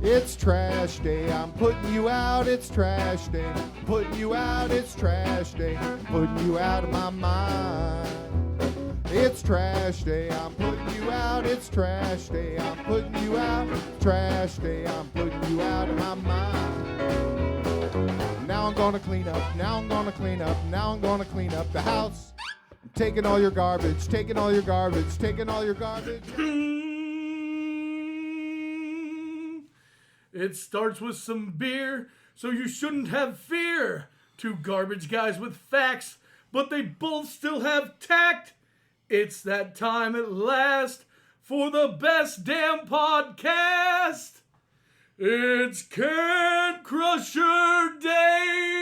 It's trash day, I'm putting you out, it's trash day. Putting you out, it's trash day. Putting you out of my mind. It's trash day, I'm putting you out, it's trash day. I'm putting you out, trash day, I'm putting you out of my mind. Now I'm gonna clean up, now I'm gonna clean up, now I'm gonna clean up the house. I'm taking all your garbage, taking all your garbage, taking all your garbage. It starts with some beer, so you shouldn't have fear. Two garbage guys with facts, but they both still have tact. It's that time at last for the best damn podcast. It's Can Crusher Day!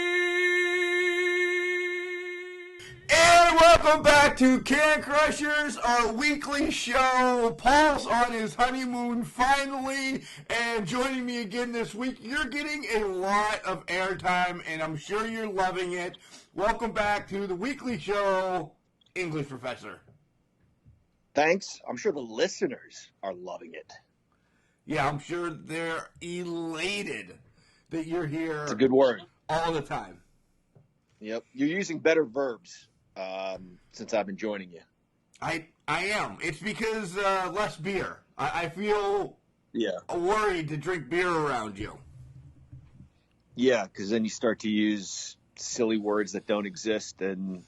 And welcome back to Can Crushers, our weekly show. Paul's on his honeymoon finally, and joining me again this week. You're getting a lot of airtime, and I'm sure you're loving it. Welcome back to the weekly show, English Professor. Thanks. I'm sure the listeners are loving it. Yeah, I'm sure they're elated that you're here. It's a good word. All the time. Yep. You're using better verbs since I've been joining you. I am. It's because less beer. I feel worried to drink beer around you. Yeah, because then you start to use silly words that don't exist, and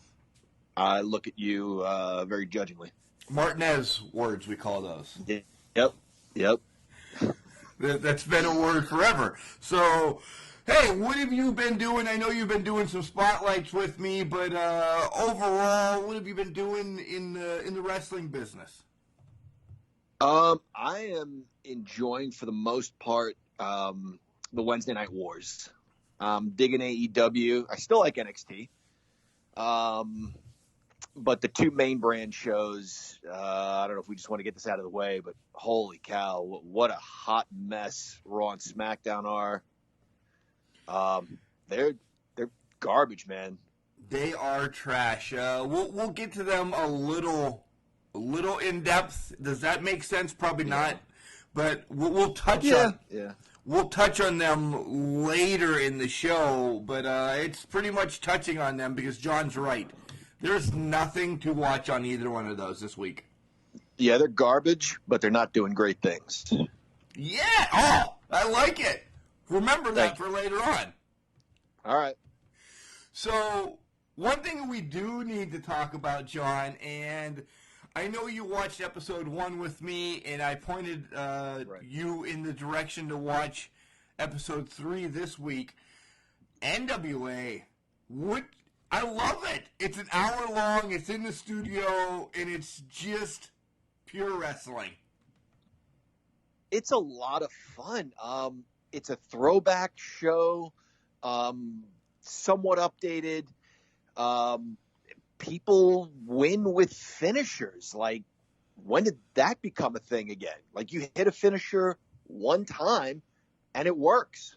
I look at you very judgingly. Martinez words, we call those. Yep. That's been a word forever. So, hey, what have you been doing? I know you've been doing some spotlights with me, but overall, what have you been doing in the wrestling business? I am enjoying, for the most part, the Wednesday Night Wars. Digging AEW. I still like NXT. But the two main brand shows, I don't know if we just want to get this out of the way, but holy cow, what a hot mess Raw and Smackdown are. They're garbage, man. They are trash. We'll get to them a little in depth. Does that make sense? Probably not. But we'll touch on. Yeah. We'll touch on them later in the show. But it's pretty much touching on them because John's right. There's nothing to watch on either one of those this week. Yeah, they're garbage, but they're not doing great things. Yeah! Oh, I like it. Remember that for later on. All right. So, one thing we do need to talk about, John, and I know you watched episode 1 with me, and I pointed you in the direction to watch episode 3 this week. NWA. I love it. It's an hour long. It's in the studio, and it's just pure wrestling. It's a lot of fun. It's a throwback show, somewhat updated. People win with finishers. Like, when did that become a thing again? Like, you hit a finisher one time, and it works.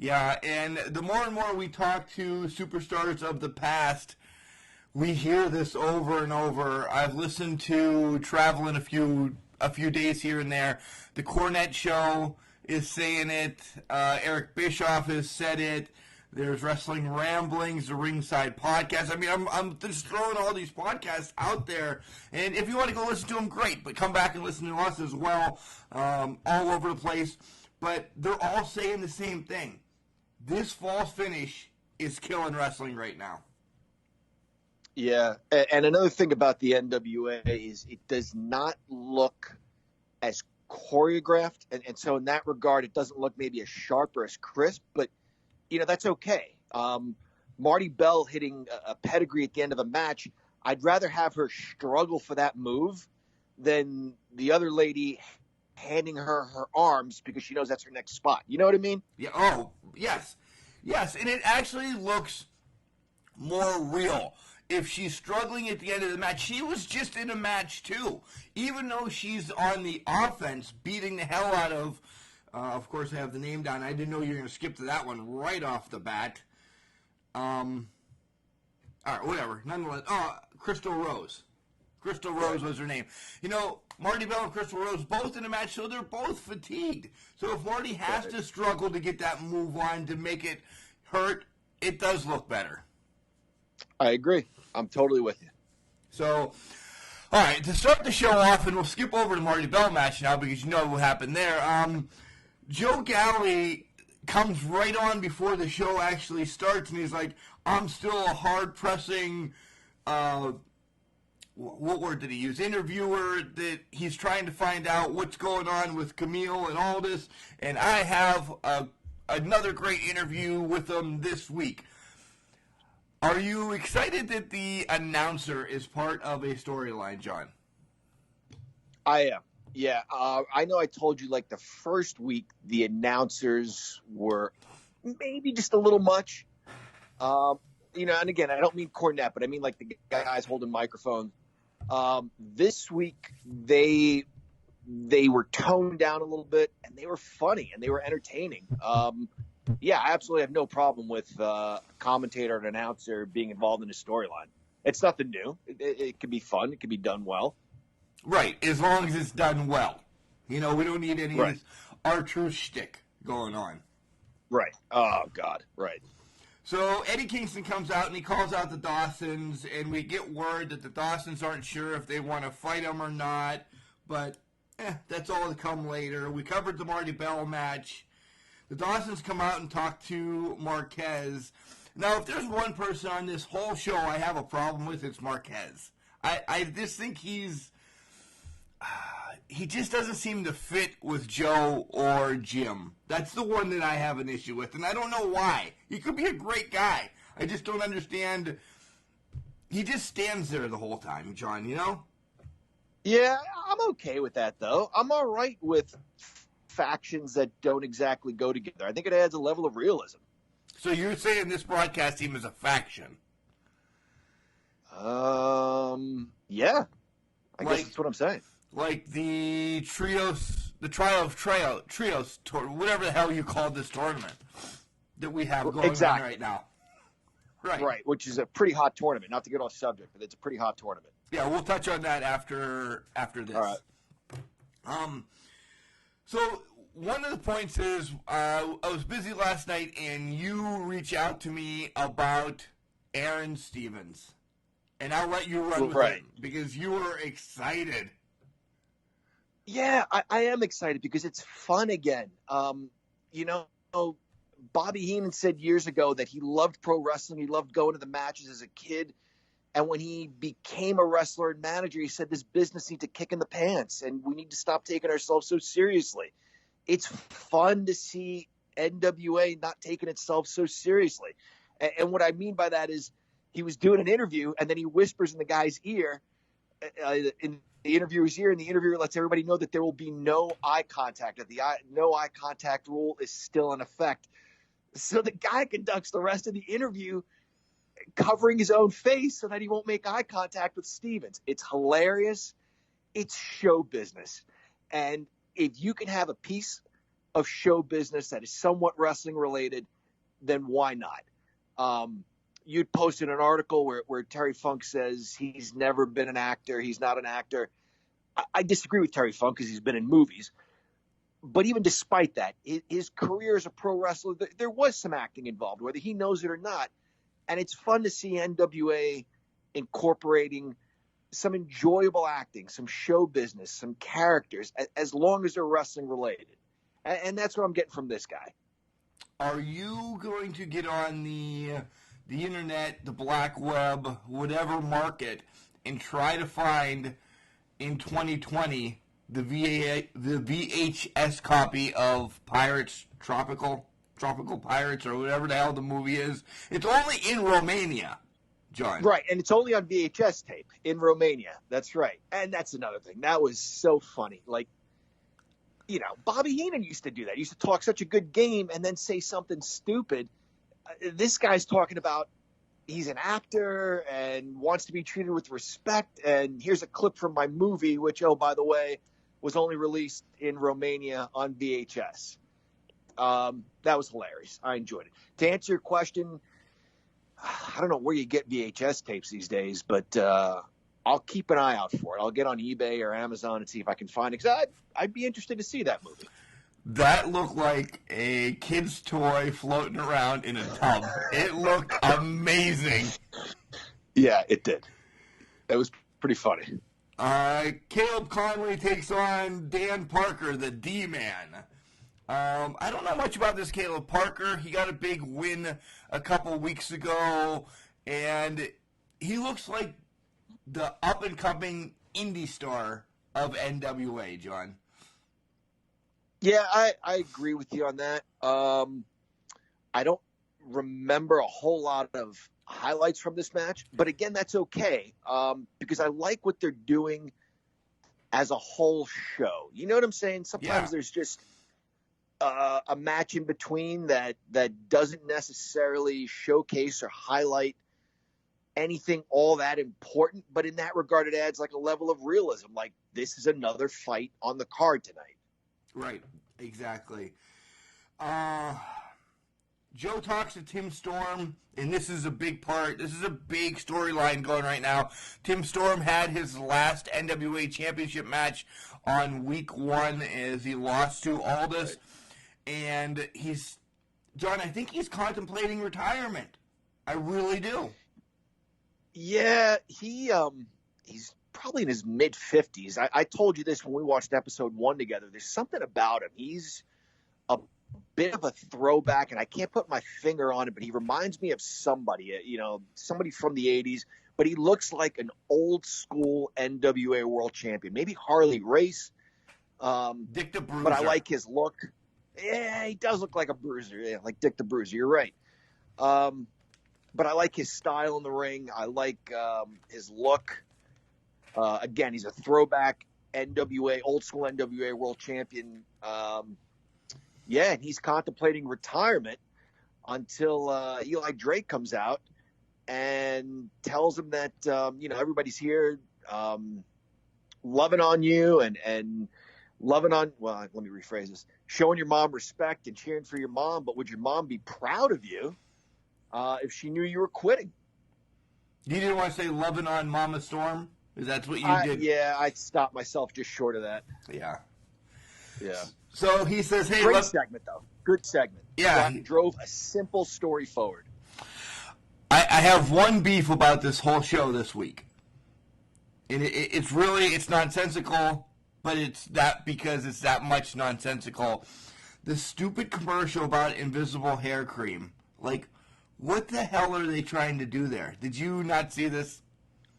Yeah, and the more and more we talk to superstars of the past, we hear this over and over. I've listened to Traveling a few days here and there. The Cornette Show is saying it. Eric Bischoff has said it. There's Wrestling Ramblings, the Ringside Podcast. I mean, I'm just throwing all these podcasts out there. And if you want to go listen to them, great. But come back and listen to us as well, all over the place. But they're all saying the same thing. This false finish is killing wrestling right now. Yeah, and another thing about the NWA is it does not look as choreographed, and so in that regard, it doesn't look maybe as sharp or as crisp, but, that's okay. Marty Bell hitting a pedigree at the end of a match, I'd rather have her struggle for that move than the other lady handing her arms because she knows that's her next spot. You know what I mean? Yeah. Oh, yes. Yes, and it actually looks more real. If she's struggling at the end of the match, she was just in a match too. Even though she's on the offense, beating the hell out of course I have the name down. I didn't know you were going to skip to that one right off the bat. All right, whatever. Nonetheless, Crystal Rose. Crystal Rose was her name. You know, Marty Bell and Crystal Rose both in a match, so they're both fatigued. So if Marty has to struggle to get that move on to make it hurt, it does look better. I agree. I'm totally with you. So, all right, to start the show off, and we'll skip over the Marty Bell match now because you know what happened there. Joe Galli comes right on before the show actually starts, and he's like, I'm still a hard-pressing, what word did he use? Interviewer, that he's trying to find out what's going on with Camille and all this, and I have another great interview with him this week. Are you excited that the announcer is part of a storyline, John? I am. Yeah. I know I told you, like, the first week, the announcers were maybe just a little much. You know, and again, I don't mean Cornette, but I mean, like, the guys holding microphones. This week, they were toned down a little bit, and they were funny, and they were entertaining. Yeah, I absolutely have no problem with a commentator and announcer being involved in a storyline. It's nothing new. It can be fun. It can be done well. Right, as long as it's done well. You know, we don't need any of this R-Truth shtick going on. Right. Oh, God. Right. So Eddie Kingston comes out and he calls out the Dawsons, and we get word that the Dawsons aren't sure if they want to fight him or not, but that's all to come later. We covered the Marty Bell match. The Dawsons come out and talk to Marquez. Now, if there's one person on this whole show I have a problem with, it's Marquez. I just think he just doesn't seem to fit with Joe or Jim. That's the one that I have an issue with, and I don't know why. He could be a great guy. I just don't understand. He just stands there the whole time, John, you know? Yeah, I'm okay with that, though. I'm all right with factions that don't exactly go together. I think it adds a level of realism. So you're saying this broadcast team is a faction? Yeah. I guess that's what I'm saying. Like the trios, whatever the hell you call this tournament that we have going on right now. Right, which is a pretty hot tournament. Not to get off subject, but it's a pretty hot tournament. Yeah, we'll touch on that after this. All right. So one of the points is I was busy last night, and you reach out to me about Aaron Stevens, and I'll let you run with it because you were excited. Yeah, I am excited because it's fun again. You know, Bobby Heenan said years ago that he loved pro wrestling. He loved going to the matches as a kid. And when he became a wrestler and manager, he said this business needs to kick in the pants and we need to stop taking ourselves so seriously. It's fun to see NWA not taking itself so seriously. And what I mean by that is he was doing an interview and then he whispers in the guy's ear, in the interviewer's ear, and the interviewer lets everybody know that there will be no eye contact. That the no eye contact rule is still in effect. So the guy conducts the rest of the interview covering his own face so that he won't make eye contact with Stevens. It's hilarious. It's show business. And if you can have a piece of show business that is somewhat wrestling related, then why not? You'd posted an article where Terry Funk says he's never been an actor. He's not an actor. I disagree with Terry Funk because he's been in movies. But even despite that, his career as a pro wrestler, there was some acting involved, whether he knows it or not. And it's fun to see NWA incorporating some enjoyable acting, some show business, some characters, as long as they're wrestling related. And that's what I'm getting from this guy. Are you going to get on the internet, the black web, whatever market, and try to find in 2020 the VHS copy of Pirates Tropical Pirates or whatever the hell the movie is? It's only in Romania, John. Right, and it's only on VHS tape in Romania. That's right. And that's another thing. That was so funny. Like, you know, Bobby Heenan used to do that. He used to talk such a good game and then say something stupid. This guy's talking about he's an actor and wants to be treated with respect. And here's a clip from my movie, which, oh, by the way, was only released in Romania on VHS. That was hilarious. I enjoyed it. To answer your question, I don't know where you get VHS tapes these days, but I'll keep an eye out for it. I'll get on eBay or Amazon and see if I can find it. 'Cause I'd be interested to see that movie. That looked like a kid's toy floating around in a tub. It looked amazing. Yeah, it did. It was pretty funny. Caleb Conley takes on Dan Parker, the D-Man. I don't know much about this Caleb Parker. He got a big win a couple weeks ago, and he looks like the up-and-coming indie star of NWA, John. Yeah, I agree with you on that. I don't remember a whole lot of highlights from this match, but again, that's okay, because I like what they're doing as a whole show. You know what I'm saying? Sometimes there's just a match in between that doesn't necessarily showcase or highlight anything all that important, but in that regard, it adds like a level of realism. Like, this is another fight on the card tonight. Right, exactly. Joe talks to Tim Storm, and this is a big part. This is a big storyline going right now. Tim Storm had his last NWA Championship match on week 1 as he lost to Aldis. And John, I think he's contemplating retirement. I really do. Yeah, he's probably in his mid-50s. I told you this when we watched episode 1 together. There's something about him. He's a bit of a throwback, and I can't put my finger on it, but he reminds me of somebody, somebody from the 80s, but he looks like an old-school NWA World Champion. Maybe Harley Race. Dick the Bruiser. But I like his look. Yeah, he does look like a bruiser. Yeah, like Dick the Bruiser. You're right. But I like his style in the ring. I like his look. Again, he's a throwback NWA, old school NWA World Champion. Yeah, and he's contemplating retirement until Eli Drake comes out and tells him that everybody's here loving on you and loving on. Well, let me rephrase this: showing your mom respect and cheering for your mom. But would your mom be proud of you if she knew you were quitting? You didn't want to say loving on Mama Storm? Is that what you did? Yeah, I stopped myself just short of that. Yeah. Yeah. So he says, hey, great segment, though. Good segment. Yeah. Drove a simple story forward. I have one beef about this whole show this week. And it's nonsensical, but it's that because it's that much nonsensical. The stupid commercial about invisible hair cream. Like, what the hell are they trying to do there? Did you not see this?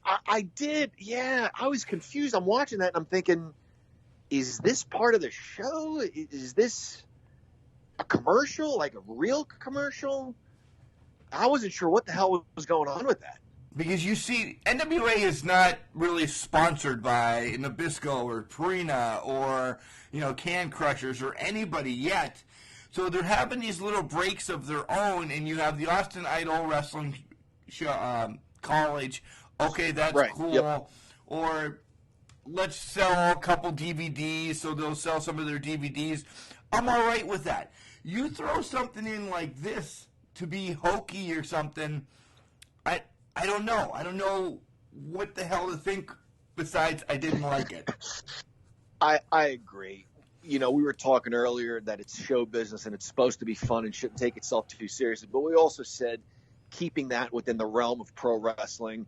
I did, yeah. I was confused. I'm watching that, and I'm thinking, is this part of the show? Is this a commercial, like a real commercial? I wasn't sure what the hell was going on with that. Because you see, NWA is not really sponsored by Nabisco or Purina or, Can Crushers or anybody yet. So they're having these little breaks of their own, and you have the Austin Idol Wrestling College. Okay, that's right. Cool. Yep. Or let's sell a couple DVDs, so they'll sell some of their DVDs. I'm all right with that. You throw something in like this to be hokey or something, I don't know. I don't know what the hell to think besides I didn't like it. I agree. We were talking earlier that it's show business and it's supposed to be fun and shouldn't take itself too seriously. But we also said keeping that within the realm of pro wrestling.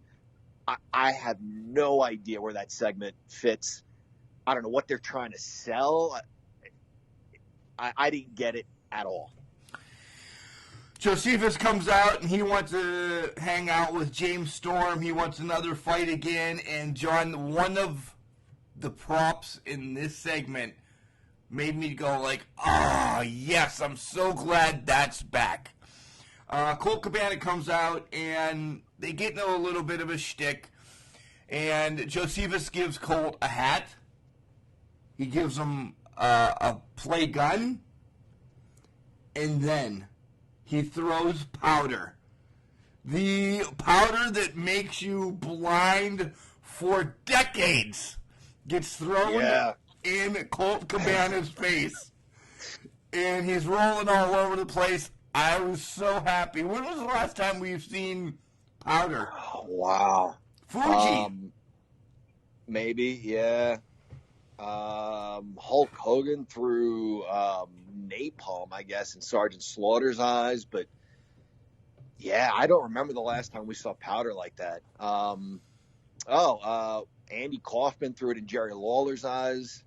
I have no idea where that segment fits. I don't know what they're trying to sell. I didn't get it at all. Josephus comes out and he wants to hang out with James Storm. He wants another fight again. And John, one of the props in this segment made me go like, yes, I'm so glad that's back. Colt Cabana comes out and they get into a little bit of a shtick. And Josephus gives Colt a hat. He gives him a play gun. And then he throws powder. The powder that makes you blind for decades gets thrown in Colt Cabana's face. And he's rolling all over the place. I was so happy. When was the last time we've seen powder? Oh, wow. Fuji. maybe, yeah. Hulk Hogan threw napalm, I guess, in Sergeant Slaughter's eyes, but yeah, I don't remember the last time we saw powder like that. Andy Kaufman threw it in Jerry Lawler's eyes,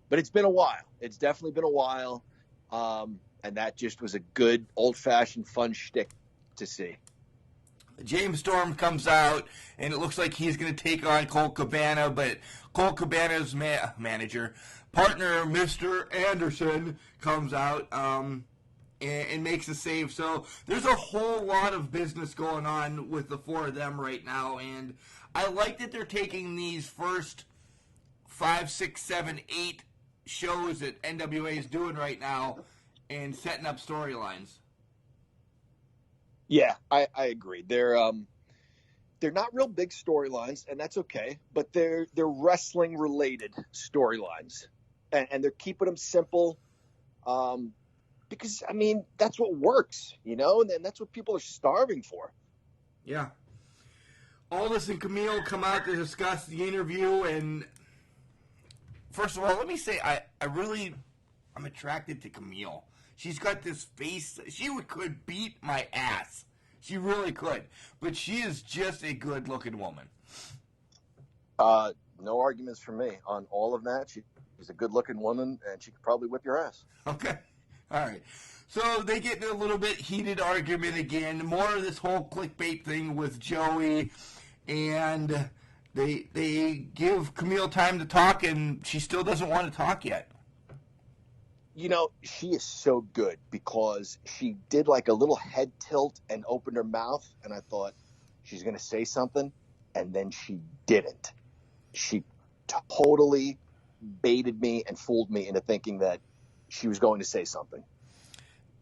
but it's been a while. It's definitely been a while, and that just was a good old-fashioned fun shtick to see. James Storm comes out, and it looks like he's going to take on Colt Cabana, but Colt Cabana's manager, partner, Mr. Anderson, comes out and makes a save. So there's a whole lot of business going on with the four of them right now, and I like that they're taking these first 5, 6, 7, 8 shows that NWA is doing right now and setting up storylines. Yeah, I agree. They're not real big storylines, and that's okay. But they're wrestling related storylines, and they're keeping them simple, because I mean that's what works, and that's what people are starving for. Yeah. Aldis and Camille come out to discuss the interview, and first of all, let me say I'm attracted to Camille. She's got this face. She could beat my ass. She really could. But she is just a good-looking woman. No arguments from me on all of that. She's a good-looking woman, and she could probably whip your ass. Okay. All right. So they get in a little bit heated argument again. More of this whole clickbait thing with Joey. And they give Camille time to talk, and she still doesn't want to talk yet. She is so good because she did like a little head tilt and opened her mouth, and I thought she's going to say something, and then she didn't. She totally baited me and fooled me into thinking that she was going to say something.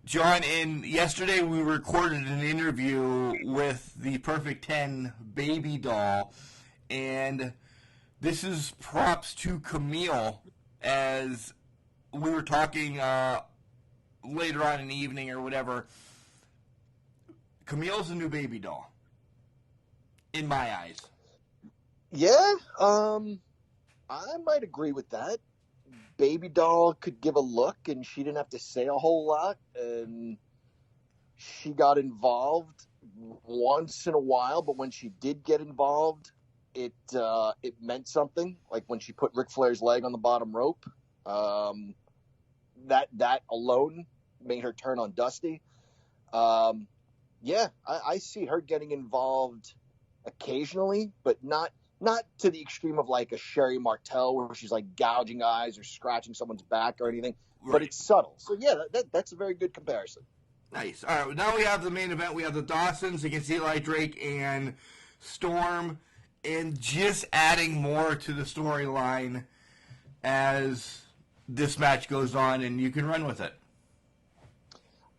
John, yesterday we recorded an interview with the Perfect 10 baby doll, and this is props to Camille as we were talking later on in the evening or whatever. Camille's a new baby doll, in my eyes. Yeah, I might agree with that. Baby doll could give a look, and she didn't have to say a whole lot, and she got involved once in a while, but when she did get involved, it meant something. Like when she put Ric Flair's leg on the bottom rope. That alone made her turn on Dusty. Yeah, I see her getting involved occasionally, but not to the extreme of like a Sherry Martel where she's like gouging eyes or scratching someone's back or anything. Right. But it's subtle. So yeah, that's a very good comparison. Nice. All right, now we have the main event. We have the Dawsons against Eli Drake and Storm, and just adding more to the storyline as this match goes on, and you can run with it.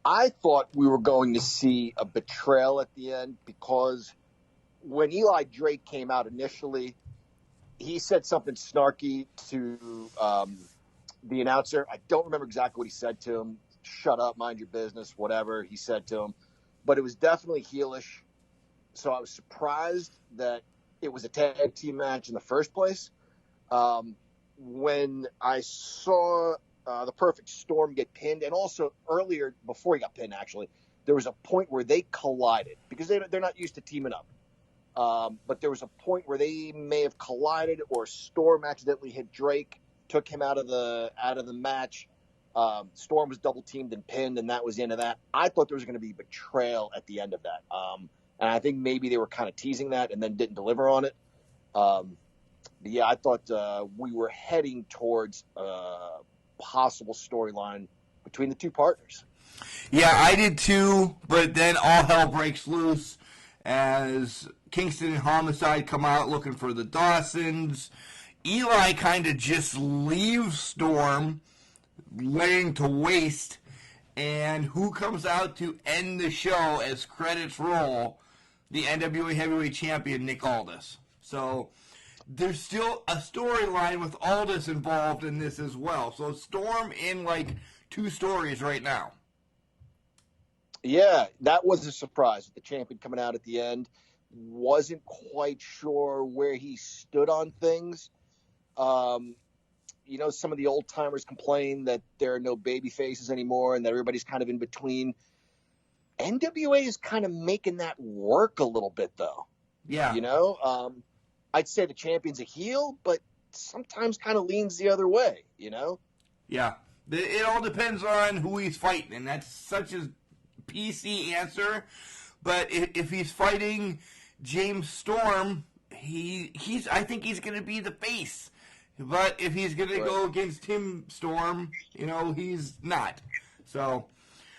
I thought we were going to see a betrayal at the end because when Eli Drake came out initially, he said something snarky to the announcer. I don't remember exactly what he said to him. Shut up, mind your business, whatever he said to him. But it was definitely heelish. So I was surprised that it was a tag team match in the first place. When I saw the Perfect Storm get pinned, and also earlier, before he got pinned, actually, there was a point where they collided because they're not used to teaming up. But there was a point where they may have collided, or Storm accidentally hit Drake, took him out of the match. Storm was double teamed and pinned, and that was the end of that. I thought there was going to be betrayal at the end of that, and I think maybe they were kind of teasing that and then didn't deliver on it. But yeah, I thought we were heading towards a possible storyline between the two partners. Yeah, I did too, but then all hell breaks loose as Kingston and Homicide come out looking for the Dawsons. Eli kind of just leaves Storm laying to waste, and who comes out to end the show as credits roll? The NWA Heavyweight Champion, Nick Aldis. So there's still a storyline with Aldis involved in this as well. So Storm in like two stories right now. Yeah, that was a surprise. The champion coming out at the end. Wasn't quite sure where he stood on things. Some of the old timers complain that there are no baby faces anymore and that everybody's kind of in between. NWA is kind of making that work a little bit, though. Yeah. I'd say the champion's a heel, but sometimes kind of leans the other way, Yeah. It all depends on who he's fighting, and that's such a PC answer. But if he's fighting James Storm, I think he's going to be the face. But if he's going to go against Tim Storm, he's not. So,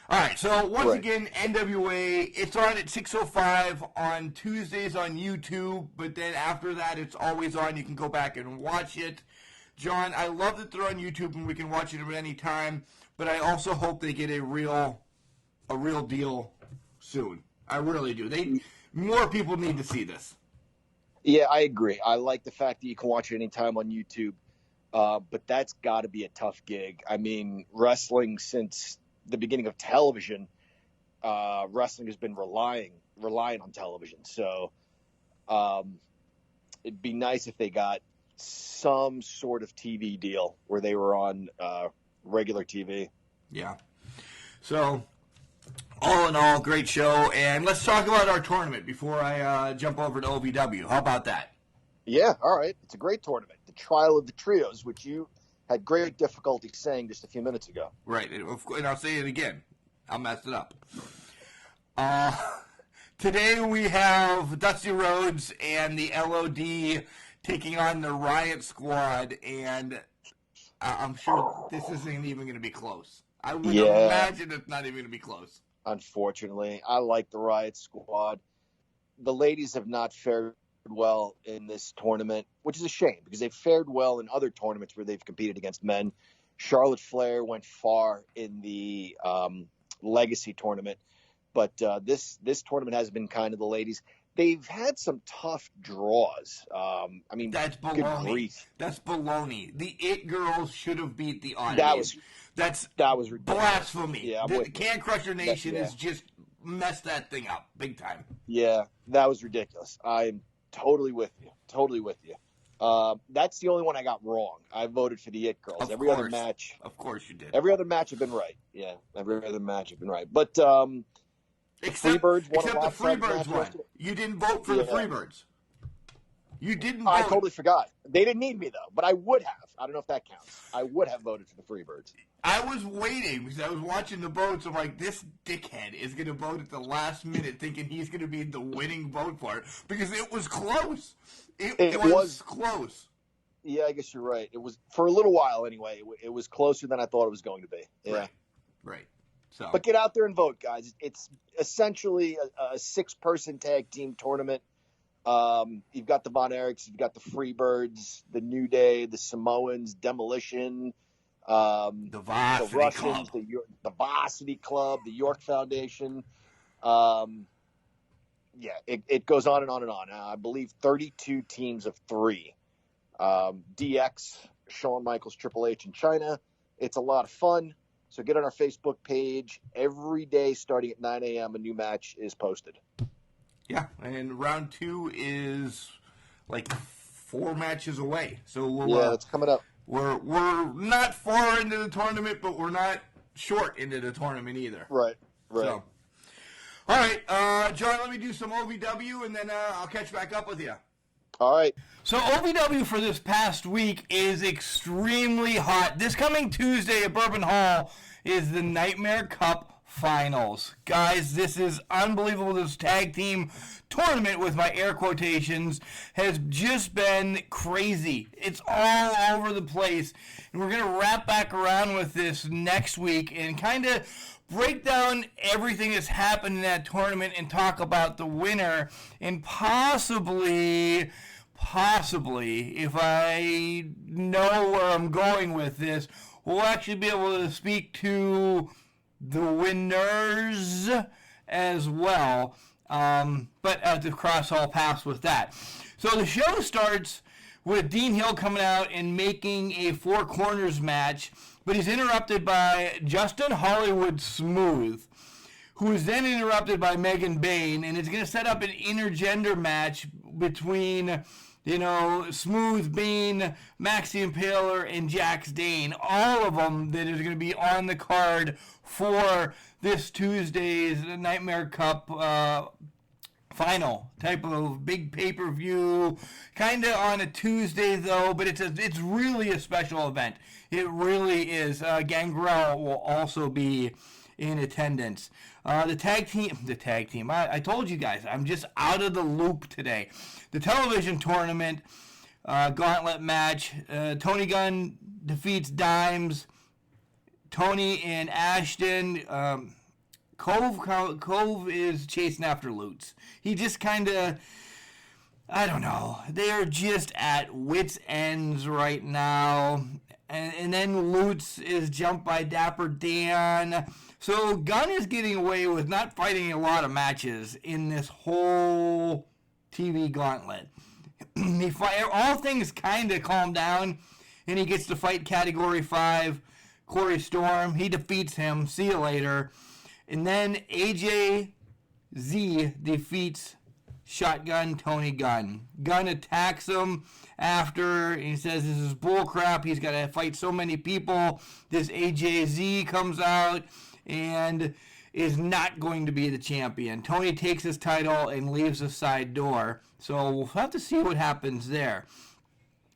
all right. So, once again, NWA, it's on at 6:05 on Tuesdays on YouTube. But then after that, it's always on. You can go back and watch it. John, I love that they're on YouTube and we can watch it at any time. But I also hope they get a real deal soon. I really do. More people need to see this. Yeah, I agree. I like the fact that you can watch it anytime on YouTube, but that's got to be a tough gig. I mean, wrestling since the beginning of television, wrestling has been relying on television. So it'd be nice if they got some sort of TV deal where they were on regular TV. Yeah. So, all in all, great show. And let's talk about our tournament before I jump over to OVW. How about that? Yeah, all right. It's a great tournament. The Trial of the Trios, which you had great difficulty saying just a few minutes ago. Right. And I'll say it again. I'll mess it up. Today we have Dusty Rhodes and the LOD taking on the Riot Squad. And I'm sure this isn't even going to be close. I would imagine it's not even going to be close. Unfortunately, I like the Riot Squad. The ladies have not fared well in this tournament, which is a shame because they've fared well in other tournaments where they've competed against men. Charlotte Flair went far in the Legacy tournament, but this tournament has been kind of the ladies. They've had some tough draws. That's baloney. Good grief. That's baloney. The It Girls should have beat the Oddities. That was ridiculous. Blasphemy. Yeah, the Can Crusher Nation has just messed that thing up big time. Yeah, that was ridiculous. I'm totally with you. That's the only one I got wrong. I voted for the It Girls. Every other match. Of course you did. Every other match have been right. Yeah, every other match have been right. But except the Freebirds one. You didn't vote for the Freebirds. You didn't vote. I totally forgot. They didn't need me, though, but I would have. I don't know if that counts. I would have voted for the Freebirds. I was waiting because I was watching the votes. I'm like, this dickhead is going to vote at the last minute thinking he's going to be the winning vote for it because it was close. It was close. Yeah, I guess you're right. It was, for a little while anyway, it was closer than I thought it was going to be. Yeah. Right. So. But get out there and vote, guys. It's essentially a 6-person tag team tournament. You've got the Von Erichs, you've got the Freebirds, the New Day, the Samoans, Demolition, the Varsity Russians, Club. the Varsity Club, the York Foundation. It goes on and on and on. I believe 32 teams of 3. DX, Shawn Michaels, Triple H, and China. It's a lot of fun. So get on our Facebook page. Every day starting at 9 a.m. a new match is posted. Yeah, and round 2 is like 4 matches away. So it's coming up. We're not far into the tournament, but we're not short into the tournament either. Right. So, all right, John, let me do some OVW, and then I'll catch back up with you. All right. So OVW for this past week is extremely hot. This coming Tuesday at Bourbon Hall is the Nightmare Cup Finals. Guys, this is unbelievable. This tag team tournament, with my air quotations, has just been crazy. It's all over the place. And we're going to wrap back around with this next week and kind of break down everything that's happened in that tournament and talk about the winner and possibly, if I know where I'm going with this, we'll actually be able to speak to the winners as well. But I have to cross all paths with that. So the show starts with Dean Hill coming out and making a 4 corners match, but he's interrupted by Justin Hollywood Smooth, who is then interrupted by Megan Bain, and it's going to set up an intergender match between Smooth Bean, Maxie Impaler, and Jax Dane. All of them that is going to be on the card for this Tuesday's Nightmare Cup final type of big pay-per-view, kind of on a Tuesday though, but it's really a special event. It really is. Gangrel will also be in attendance. The tag team. I told you guys, I'm just out of the loop today. The television tournament gauntlet match. Tony Gunn defeats Dimes. Tony and Ashton. Cove is chasing after Lutz. He just kind of, I don't know. They are just at wits' ends right now. And then Lutz is jumped by Dapper Dan. So Gunn is getting away with not fighting a lot of matches in this whole TV gauntlet. All things kind of calm down, and he gets to fight Category 5, Corey Storm. He defeats him. See you later. And then AJ Z defeats Shotgun Tony Gunn. Gunn attacks him after. He says this is bullcrap. He's got to fight so many people. This AJ Z comes out and is not going to be the champion. Tony takes his title and leaves the side door. So we'll have to see what happens there.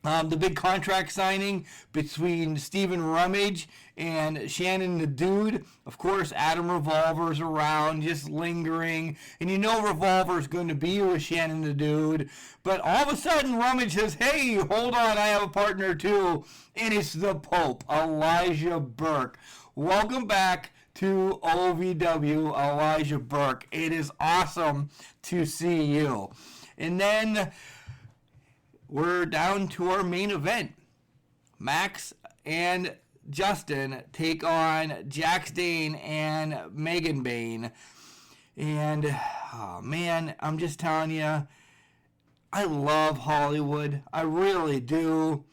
The big contract signing between Stephen Rummage and Shannon the Dude. Of course, Adam Revolver's around, just lingering. And Revolver's going to be with Shannon the Dude. But all of a sudden, Rummage says, hey, hold on, I have a partner too. And it's the Pope, Elijah Burke. Welcome back to OVW, Elijah Burke. It is awesome to see you. And then we're down to our main event. Max and Justin take on Jax Dane and Megan Bayne. And, oh man, I'm just telling you, I love Hollywood. I really do.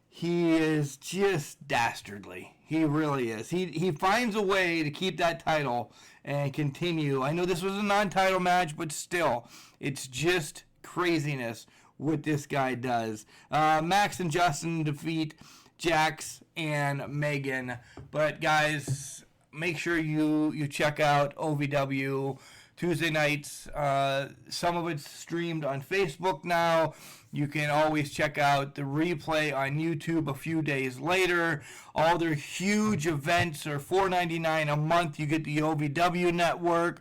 He is just dastardly. He really is. He finds a way to keep that title and continue. I know this was a non-title match, but still, it's just craziness what this guy does. Max and Justin defeat Jax and Megan. But guys, make sure you check out OVW Tuesday nights. Some of it's streamed on Facebook now. You can always check out the replay on YouTube a few days later. All their huge events are $4.99 a month. You get the OVW network.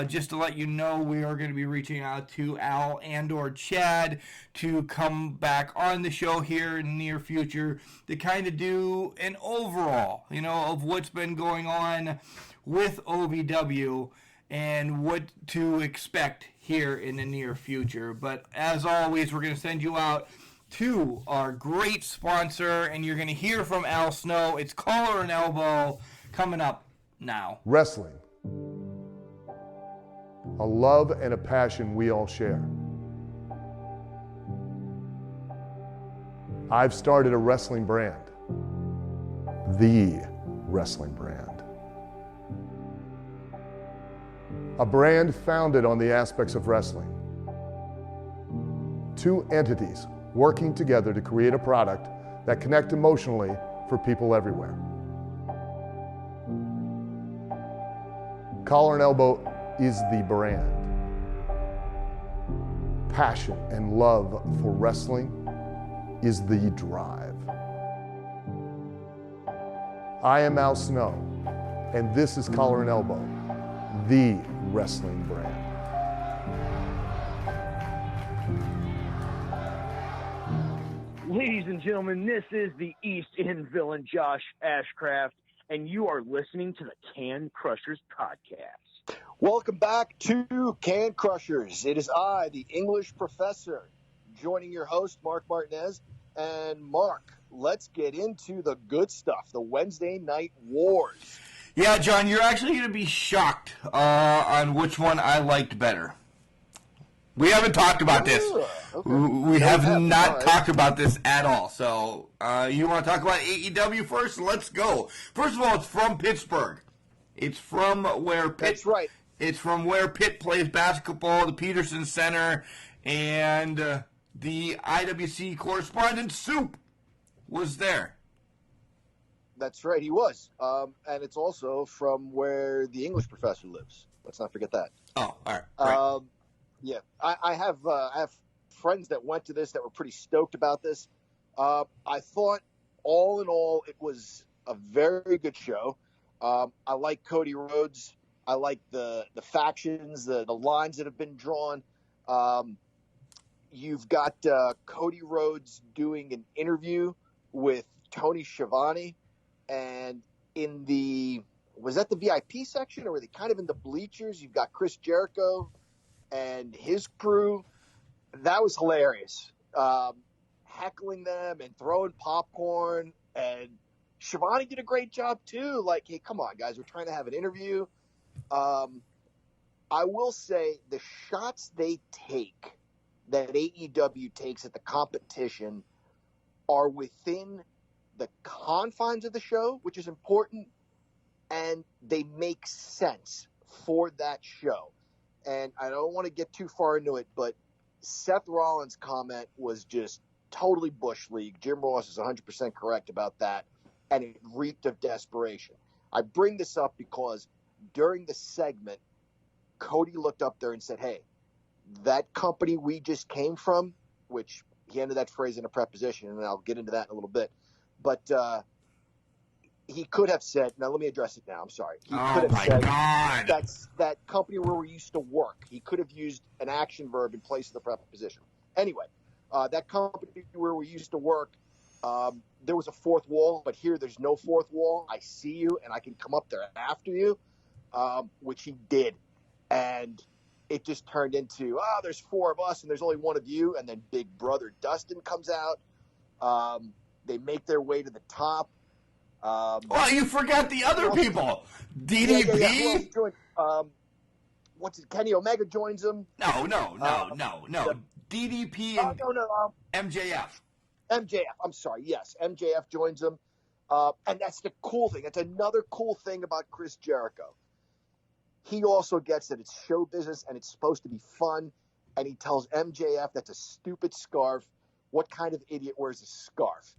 Just to let you know, we are going to be reaching out to Al and/or Chad to come back on the show here in the near future to kind of do an overall, of what's been going on with OVW and what to expect here in the near future. But as always, we're going to send you out to our great sponsor, and you're going to hear from Al Snow. It's Collar and Elbow coming up now. Wrestling. A love and a passion we all share. I've started a wrestling brand. The wrestling brand. A brand founded on the aspects of wrestling. Two entities working together to create a product that connect emotionally for people everywhere. Collar and Elbow is the brand. Passion and love for wrestling is the drive. I am Al Snow, and this is Collar and Elbow, the wrestling brand. Ladies and gentlemen, this is the East End villain Josh Ashcraft, and you are listening to the Can Crushers podcast. Welcome back to Can Crushers. It is I, the English professor, joining your host, Mark Martinez. And Mark, let's get into the good stuff, the Wednesday Night Wars. Yeah, John, you're actually going to be shocked on which one I liked better. We haven't talked about this. Okay. We have not talked about this at all. So you want to talk about AEW first? Let's go. First of all, it's from Pittsburgh. It's from where Pitt. That's right. It's from where Pitt plays basketball, the Peterson Center, and the IWC correspondent Soup was there. That's right, he was. And it's also from where the English professor lives. Let's not forget that. Oh, all right. Right. Yeah, I have friends that went to this that were pretty stoked about this. I thought, all in all, it was a very good show. I like Cody Rhodes. I like the factions, the lines that have been drawn. You've got Cody Rhodes doing an interview with Tony Schiavone, and was that the VIP section, or were they kind of in the bleachers? You've got Chris Jericho and his crew. That was hilarious. Heckling them and throwing popcorn, and Schiavone did a great job too. Like, hey, come on, guys, we're trying to have an interview. I will say the shots they take, that AEW takes at the competition, are within the confines of the show, which is important, and they make sense for that show. And I don't want to get too far into it, but Seth Rollins' comment was just totally Bush League. Jim Ross is 100% correct about that, and it reeked of desperation. I bring this up because during the segment, Cody looked up there and said, hey, that company we just came from, which he ended that phrase in a preposition, and I'll get into that in a little bit, but he could have said, now let me address it now, I'm sorry. He could have said, God. That's that company where we used to work. He could have used an action verb in place of the preposition. Anyway, that company where we used to work, there was a fourth wall, but here there's no fourth wall. I see you, and I can come up there after you, which he did. And it just turned into, there's four of us, and there's only one of you. And then Big Brother Dustin comes out. They make their way to the top. Well, you forgot the other people. DDP? Yeah. Who else joined? What's it? Kenny Omega joins them. No. DDP and MJF. MJF, I'm sorry. Yes, MJF joins them. And that's the cool thing. That's another cool thing about Chris Jericho. He also gets that it's show business and it's supposed to be fun. And he tells MJF that's a stupid scarf. What kind of idiot wears a scarf?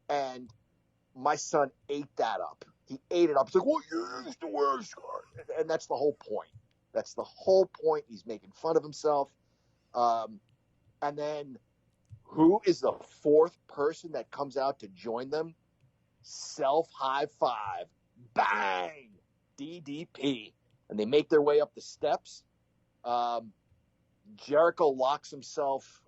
And my son ate that up. He ate it up. He's like, well, you used to wear a scarf. And that's the whole point. That's the whole point. He's making fun of himself. And then who is the fourth person that comes out to join them? Self high five. Bang! DDP. And they make their way up the steps. Jericho locks himself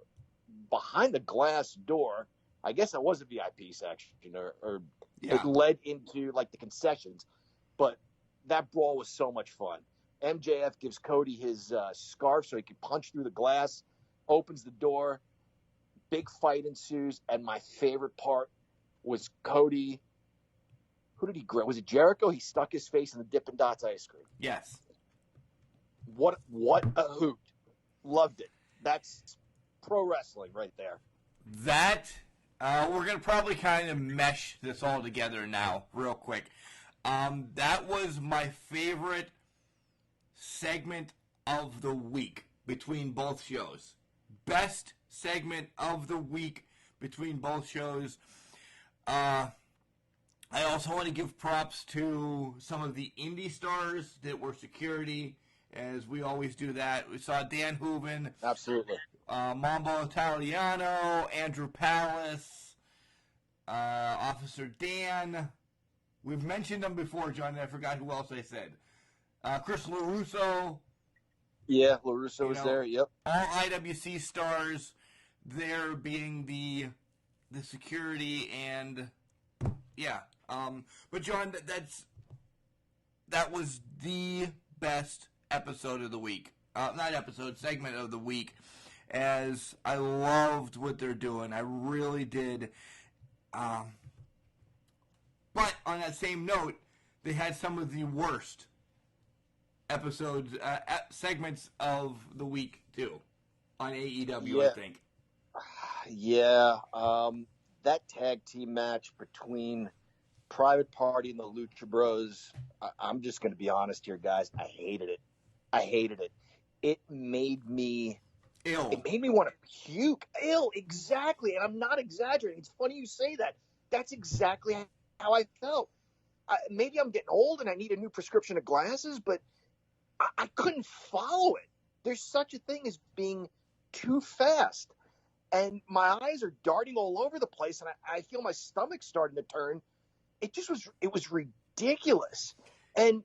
behind the glass door. I guess that was a VIP section, or it led into like the concessions. But that brawl was so much fun. MJF gives Cody his scarf so he can punch through the glass, opens the door, big fight ensues, and my favorite part was Cody. Who did he grab? Was it Jericho? He stuck his face in the Dippin' Dots ice cream. Yes. What a hoot. Loved it. That's pro wrestling right there. That, we're going to probably kind of mesh this all together now, real quick. That was my favorite segment of the week between both shows. Best segment of the week between both shows. I also want to give props to some of the indie stars that were security, as we always do that. We saw Dan Hooven. Absolutely. Mambo Italiano, Andrew Palace, Officer Dan. We've mentioned them before, John, and I forgot who else I said. Chris LaRusso. Yeah, LaRusso was there, yep. All IWC stars there being the security, and yeah. But John, that was the best episode of the week. Not episode, segment of the week. As I loved what they're doing. I really did. But on that same note, they had some of the worst episodes, segments of the week, too. On AEW, I think. Yeah. That tag team match between Private Party and the Lucha Bros, I'm just going to be honest here, guys. I hated it. It made me Ill. It made me want to puke. Ill, exactly. And I'm not exaggerating. It's funny you say that. That's exactly how I felt. Maybe I'm getting old and I need a new prescription of glasses, but I couldn't follow it. There's such a thing as being too fast. And my eyes are darting all over the place, and I feel my stomach starting to turn. It was ridiculous. And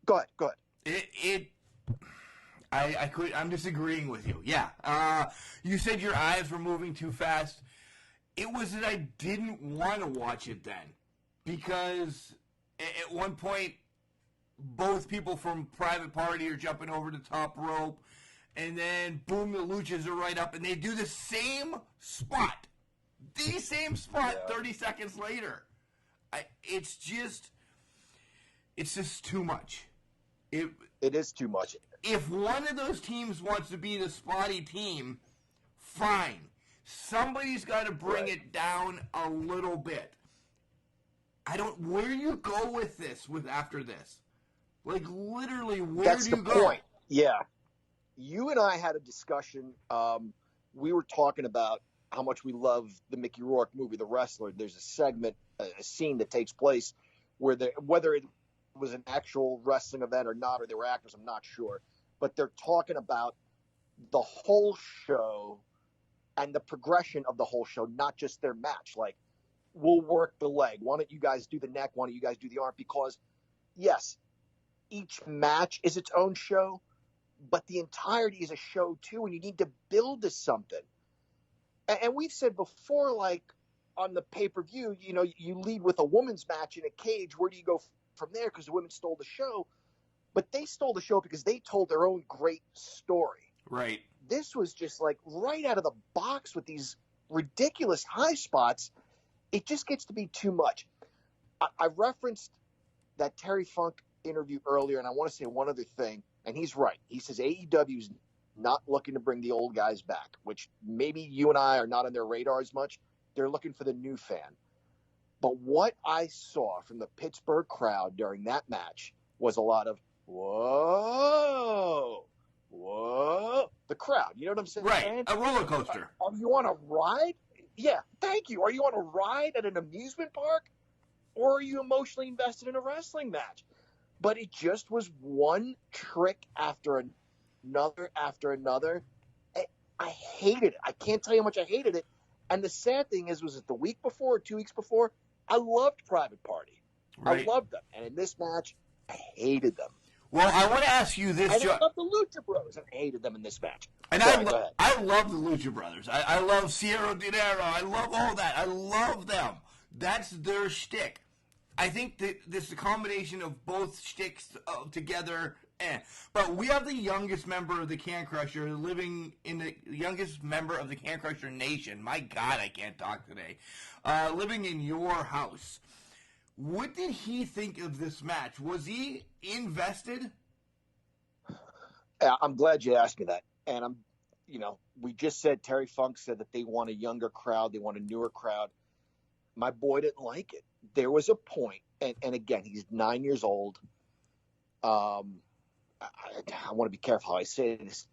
go ahead. I'm disagreeing with you. Yeah. You said your eyes were moving too fast. It was that I didn't want to watch it then. Because at one point, both people from Private Party are jumping over the top rope. And then, boom, the Luchas are right up. And they do the same spot. The same spot 30 seconds later. It's just too much. It is too much. If one of those teams wants to be the spotty team, fine. Somebody's got to bring it down a little bit. Where do you go with this after this? Like, literally, where do you go? That's the point. Yeah. You and I had a discussion. We were talking about how much we love the Mickey Rourke movie, The Wrestler. There's a segment, a scene that takes place where whether it was an actual wrestling event or not, or they were actors, I'm not sure. But they're talking about the whole show and the progression of the whole show, not just their match. Like, we'll work the leg. Why don't you guys do the neck? Why don't you guys do the arm? Because, yes, each match is its own show, but the entirety is a show too, and you need to build to something. And we've said before, like on the pay-per-view, you lead with a women's match in a cage. Where do you go from there? Because the women stole the show. But they stole the show because they told their own great story. Right. This was just like right out of the box with these ridiculous high spots. It just gets to be too much. I referenced that Terry Funk interview earlier, and I want to say one other thing, and he's right. He says AEW's not looking to bring the old guys back, which maybe you and I are not on their radar as much. They're looking for the new fan. But what I saw from the Pittsburgh crowd during that match was a lot of, whoa, the crowd. You know what I'm saying? Right, a roller coaster. Are you on a ride? Yeah, thank you. Are you on a ride at an amusement park? Or are you emotionally invested in a wrestling match? But it just was one trick after another after another. I hated it. I can't tell you how much I hated it. And the sad thing was it the week before or 2 weeks before? I loved Private Party. Right. I loved them. And in this match, I hated them. Well, I want to ask you this. I love the Lucha Bros, and I hated them in this match. And I love the Lucha Brothers. I love Cero Dinero. I love all that. I love them. That's their shtick. I think that this is a combination of both shticks together. But we have the youngest member of the Can Crusher living in the youngest member of the Can Crusher Nation. My God, I can't talk today. Living in your house. What did he think of this match? Was he invested? I'm glad you asked me that. And we just said Terry Funk said that they want a younger crowd. They want a newer crowd. My boy didn't like it. There was a point, and again, he's 9 years old. I want to be careful how I say this.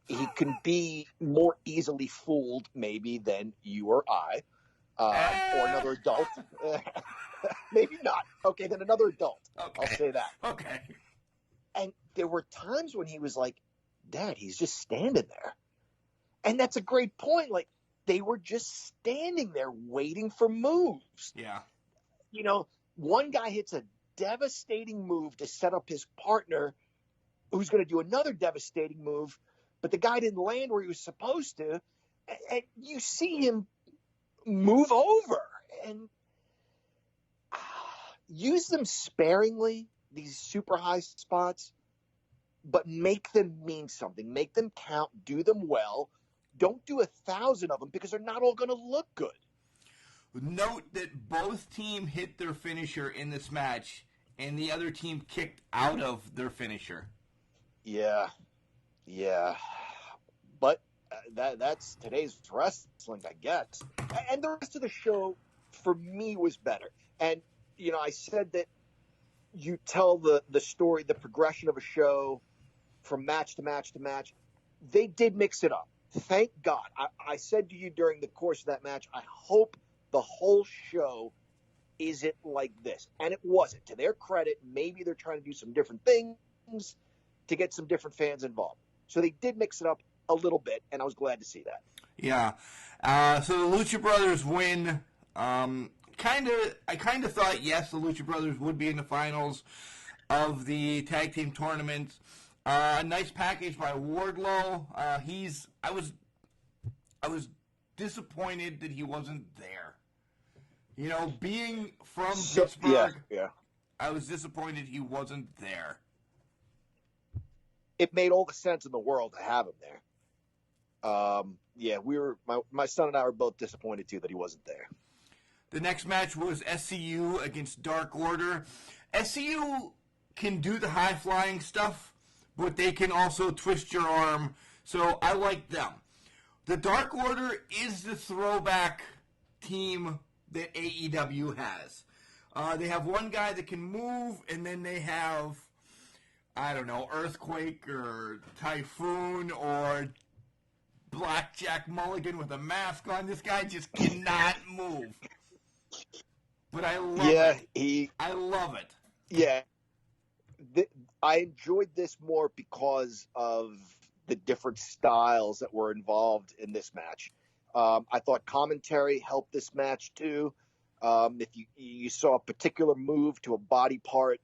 He can be more easily fooled, maybe, than you or I, or another adult. Maybe not. Okay, then another adult. Okay. I'll say that. Okay. And there were times when he was like, Dad, he's just standing there. And that's a great point. Like, they were just standing there waiting for moves. Yeah. One guy hits a devastating move to set up his partner who's going to do another devastating move, but the guy didn't land where he was supposed to. And you see him move over and use them sparingly, these super high spots, but make them mean something. Make them count. Do them well. Don't do 1,000 of them because they're not all going to look good. Note that both teams hit their finisher in this match, and the other team kicked out of their finisher. Yeah. But that's today's wrestling, I guess. And the rest of the show, for me, was better. And, I said that you tell the story, the progression of a show from match to match to match. they did mix it up. Thank God. I said to you during the course of that match, I hope the whole show isn't like this. And it wasn't. To their credit, maybe they're trying to do some different things to get some different fans involved. So they did mix it up a little bit, and I was glad to see that. Yeah. So the Lucha Brothers win. I kind of thought, yes, the Lucha Brothers would be in the finals of the tag team tournament. A nice package by Wardlow. I was disappointed that he wasn't there. You know, being from Pittsburgh, yeah. I was disappointed he wasn't there. It made all the sense in the world to have him there. My son and I were both disappointed too that he wasn't there. The next match was SCU against Dark Order. SCU can do the high-flying stuff, but they can also twist your arm, so I like them. The Dark Order is the throwback team that AEW has. They have one guy that can move, and then they have, I don't know, Earthquake or Typhoon or Blackjack Mulligan with a mask on. This guy just cannot move. But I love it. I love it. Yeah. I enjoyed this more because of the different styles that were involved in this match. I thought commentary helped this match too. If you saw a particular move to a body part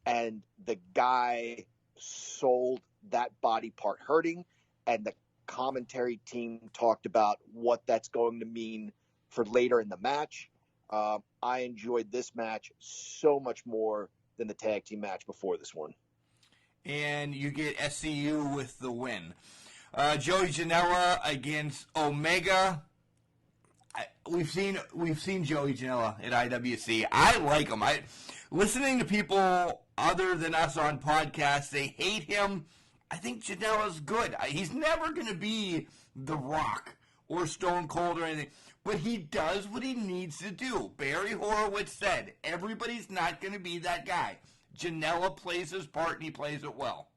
and the guy sold that body part hurting, and the commentary team talked about what that's going to mean for later in the match, I enjoyed this match so much more than the tag team match before this one. And you get SCU with the win. Joey Janela against Omega. We've seen Joey Janela at IWC. I like him. Listening to people other than us on podcasts, they hate him. I think Janela's good. He's never going to be The Rock or Stone Cold or anything, but he does what he needs to do. Barry Horowitz said, everybody's not going to be that guy. Janela plays his part, and he plays it well.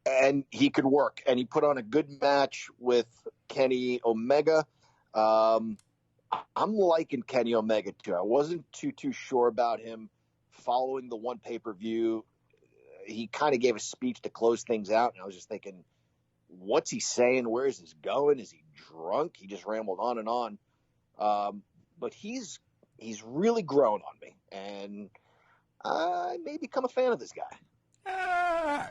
And he could work. And he put on a good match with Kenny Omega. I'm liking Kenny Omega, too. I wasn't too sure about him following the one pay-per-view. He kind of gave a speech to close things out, and I was just thinking, what's he saying? Where is this going? Is he drunk? He just rambled on and on. But he's really grown on me, and I may become a fan of this guy.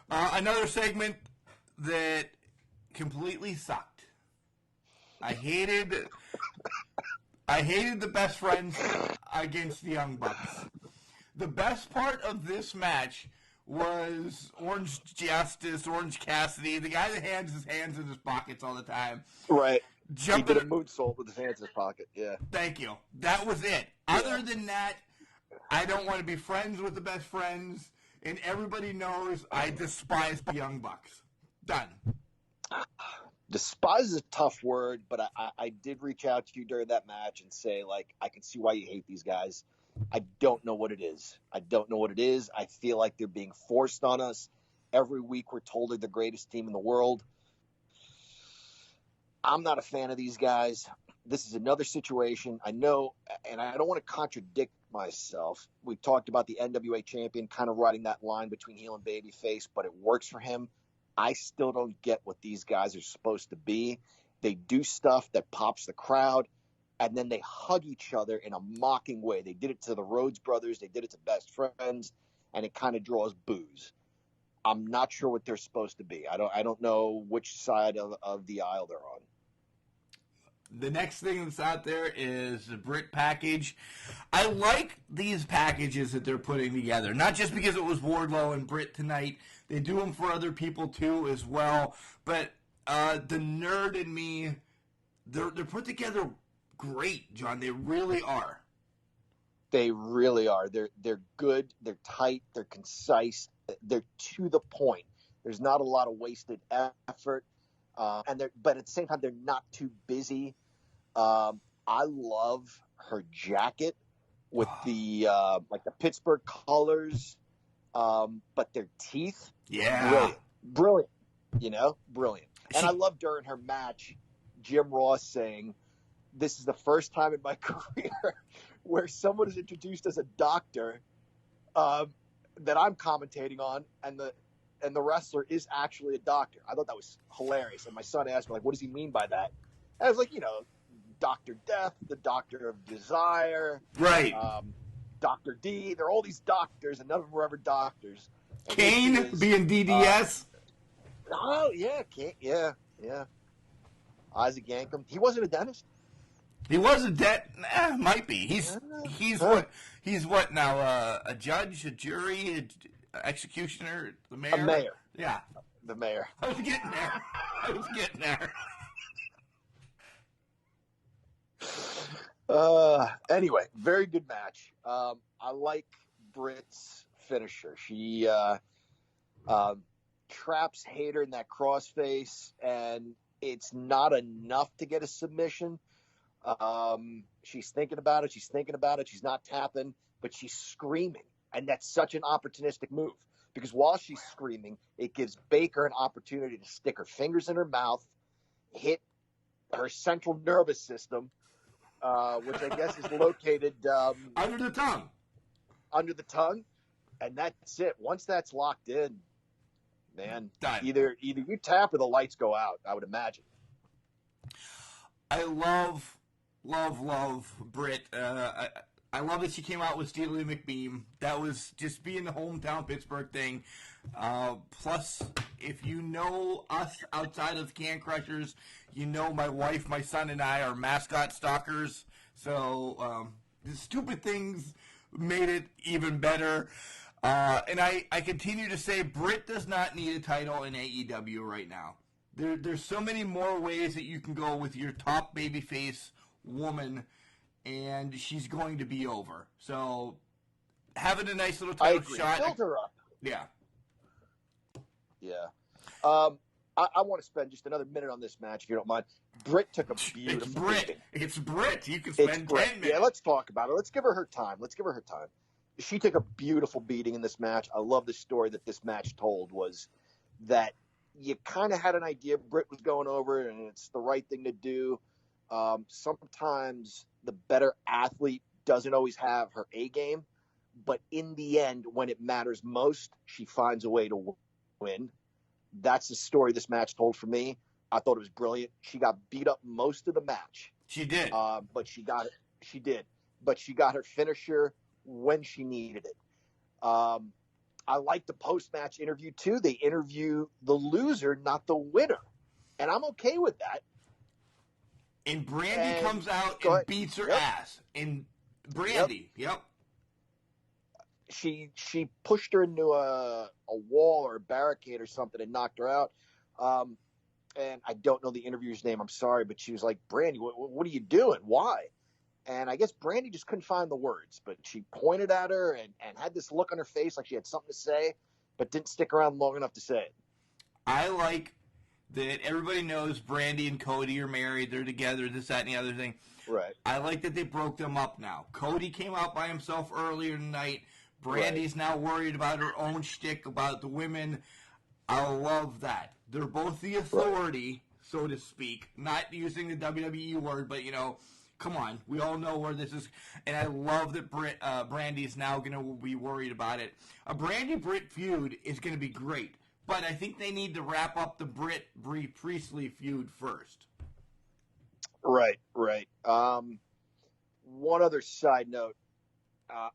Another segment that completely sucked. I hated the Best Friends against the Young Bucks. The best part of this match was Orange Justice, Orange Cassidy, the guy that has his hands in his pockets all the time. Right. He did a moonsault with his hands in his pocket. Yeah. Thank you. That was it. Yeah. Other than that, I don't want to be friends with the Best Friends, and everybody knows I despise the Young Bucks. Done. Despise is a tough word, but I did reach out to you during that match and say, like, I can see why you hate these guys. I don't know what it is. I feel like they're being forced on us. Every week we're told they're the greatest team in the world. I'm not a fan of these guys. This is another situation. I know, and I don't want to contradict myself. We talked about the NWA champion kind of riding that line between heel and babyface, but it works for him. I still don't get what these guys are supposed to be. They do stuff that pops the crowd, and then they hug each other in a mocking way. They did it to the Rhodes brothers. They did it to Best Friends, and it kind of draws boos. I'm not sure what they're supposed to be. I don't know which side of the aisle they're on. The next thing that's out there is the Brit package. I like these packages that they're putting together, not just because it was Wardlow and Brit tonight. They do them for other people too as well. But the nerd in me, they're put together great, John. They really are. They really are. They're good. They're tight. They're concise. They're to the point. There's not a lot of wasted effort. But at the same time, they're not too busy. I love her jacket with the Pittsburgh colors, but their teeth, yeah, brilliant. Brilliant. And I love during her match, Jim Ross saying, "This is the first time in my career where someone is introduced as a doctor that I'm commentating on, and the wrestler is actually a doctor." I thought that was hilarious. And my son asked me, like, what does he mean by that? And I was like, Dr. Death, the Doctor of Desire, Right. Dr. D. There are all these doctors, and none of them were ever doctors. And Kane being DDS. Oh, yeah, Kane. Yeah. Isaac Yankem. He wasn't a dentist. He was a might be. He's what now? A judge, a jury, a executioner, the mayor. A mayor. Yeah, the mayor. I was getting there. Anyway, very good match. I like Britt's finisher. She traps Hayter in that crossface, and it's not enough to get a submission. She's thinking about it. She's not tapping, but she's screaming. And that's such an opportunistic move, because while she's screaming, it gives Baker an opportunity to stick her fingers in her mouth, hit her central nervous system, which I guess is located under the tongue. And that's it. Once that's locked in, man, Done. Either you tap or the lights go out, I would imagine. I love Britt. I love that she came out with Steely McBeam. That was just being the hometown Pittsburgh thing. Plus, if you know us outside of Can Crushers, you know my wife, my son, and I are mascot stalkers. So the stupid things made it even better. And I continue to say Britt does not need a title in AEW right now. There's so many more ways that you can go with your top babyface woman, and she's going to be over. So having a nice little title shot. Build her up. Yeah. Yeah. I want to spend just another minute on this match, if you don't mind. Britt took a beautiful beating. It's Britt. You can spend 10 minutes. Yeah, let's talk about it. Let's give her time. She took a beautiful beating in this match. I love the story that this match told, was that you kind of had an idea Britt was going over, and it's the right thing to do. Sometimes the better athlete doesn't always have her A game, but in the end, when it matters most, she finds a way to win. That's the story this match told for me. I thought it was brilliant. She got beat up most of the match. She did. But she got it. She did. But she got her finisher when she needed it. I like the post-match interview, too. They interview the loser, not the winner. And I'm okay with that. And Brandy comes out and beats her ass. And Brandy, yep. She pushed her into a wall or a barricade or something and knocked her out. And I don't know the interviewer's name. I'm sorry, but she was like, "Brandy, what are you doing? Why?" And I guess Brandy just couldn't find the words, but she pointed at her and had this look on her face like she had something to say, but didn't stick around long enough to say it. I like that everybody knows Brandy and Cody are married. They're together, this, that, and the other thing. Right. I like that they broke them up now. Cody came out by himself earlier tonight. Brandy's now worried about her own shtick, about the women. I love that. They're both the authority, so to speak. Not using the WWE word, but, come on. We all know where this is. And I love that Brandy's now going to be worried about it. A Brandy-Britt feud is going to be great. But I think they need to wrap up the Britt-Brie Priestley feud first. Right. One other side note.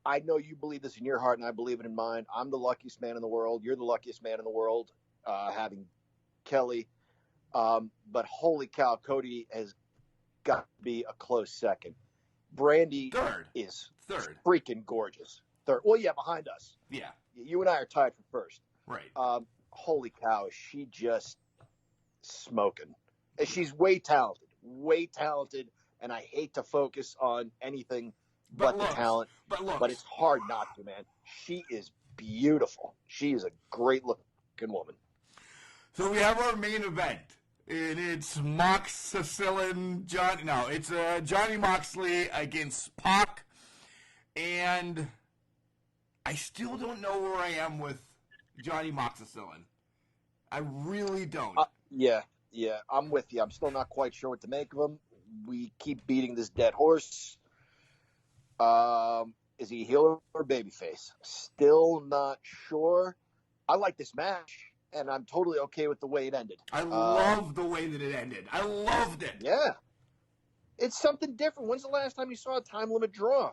I know you believe this in your heart, and I believe it in mine. I'm the luckiest man in the world. You're the luckiest man in the world, having Kelly. But holy cow, Cody has got to be a close second. Brandy is third, freaking gorgeous. Third. Well, yeah, behind us. Yeah. You and I are tied for first. Right. Holy cow, is she just smoking. She's way talented, and I hate to focus on anything but the talent. But it's hard not to, man. She is beautiful. She is a great-looking woman. So we have our main event, and it's it's Johnny Moxley against Pac, and I still don't know where I am with Johnny Moxley. I really don't. Yeah, I'm with you. I'm still not quite sure what to make of him. We keep beating this dead horse. Is he heel or babyface? Still not sure. I like this match, and I'm totally okay with the way it ended. I love the way that it ended. I loved it. Yeah. It's something different. When's the last time you saw a time limit draw?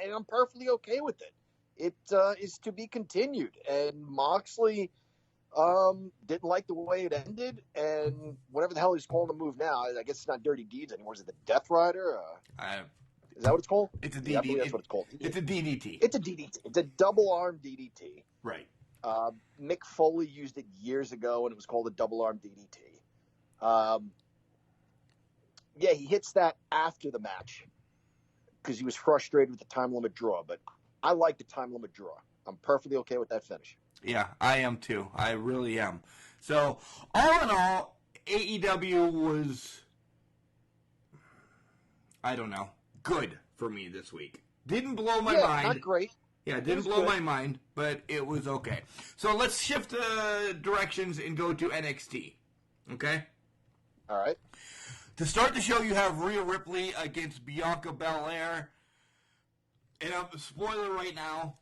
And I'm perfectly okay with it. It is to be continued. And Moxley didn't like the way it ended, and whatever the hell he's calling the move now, I guess it's not Dirty Deeds anymore. Is it the Death Rider? Is that what it's called? It's a DDT. Yeah, I believe that's what it's called. It's a DDT. It's a DDT. It's a double arm DDT. Right. Mick Foley used it years ago, and it was called a double arm DDT. Yeah, he hits that after the match because he was frustrated with the time limit draw. But I like the time limit draw. I'm perfectly okay with that finish. Yeah, I am too. I really am. So, all in all, AEW was, I don't know, good for me this week. Didn't blow my mind. Not great. Yeah, didn't blow my mind, but it was okay. So let's shift directions and go to NXT. Okay? All right. To start the show, you have Rhea Ripley against Bianca Belair. And I'm spoiler right now,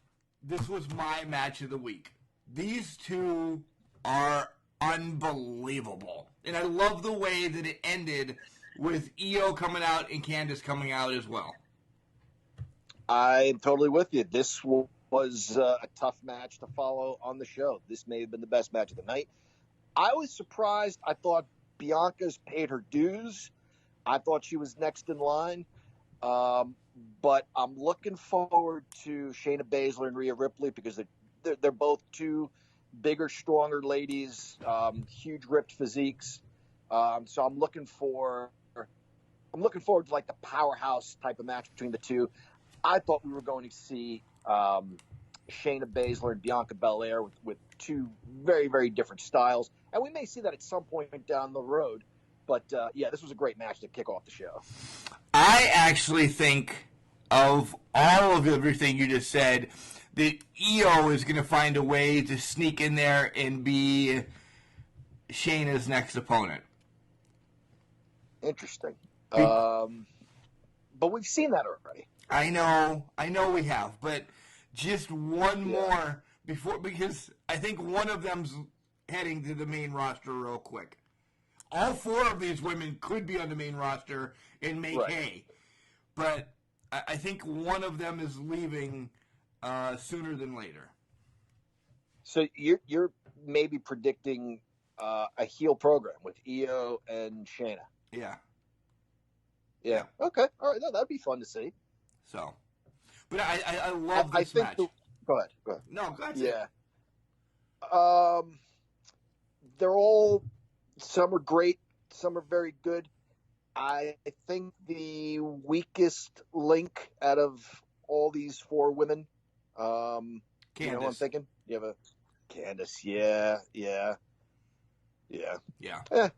this was my match of the week. These two are unbelievable. And I love the way that it ended with Io coming out and Candice coming out as well. I'm totally with you. This was a tough match to follow on the show. This may have been the best match of the night. I was surprised. I thought Bianca's paid her dues. I thought she was next in line. But I'm looking forward to Shayna Baszler and Rhea Ripley because they're both two bigger, stronger ladies, huge ripped physiques. So I'm looking forward to like the powerhouse type of match between the two. I thought we were going to see Shayna Baszler and Bianca Belair with two very, very different styles. And we may see that at some point down the road. But, yeah, this was a great match to kick off the show. I actually think of all of everything you just said, that Io is going to find a way to sneak in there and be Shayna's next opponent. Interesting. But we've seen that already. I know we have, but just one more before, because I think one of them's heading to the main roster real quick. All four of these women could be on the main roster and make hay, but I think one of them is leaving sooner than later. So you're maybe predicting a heel program with Io and Shayna. Yeah. Okay. All right. No, that'd be fun to see. So, but I love this match. Go ahead. No, go ahead. Yeah. They're all, some are great, some are very good. I think the weakest link out of all these four women, Candice. You know what I'm thinking? You have a Candice. Yeah.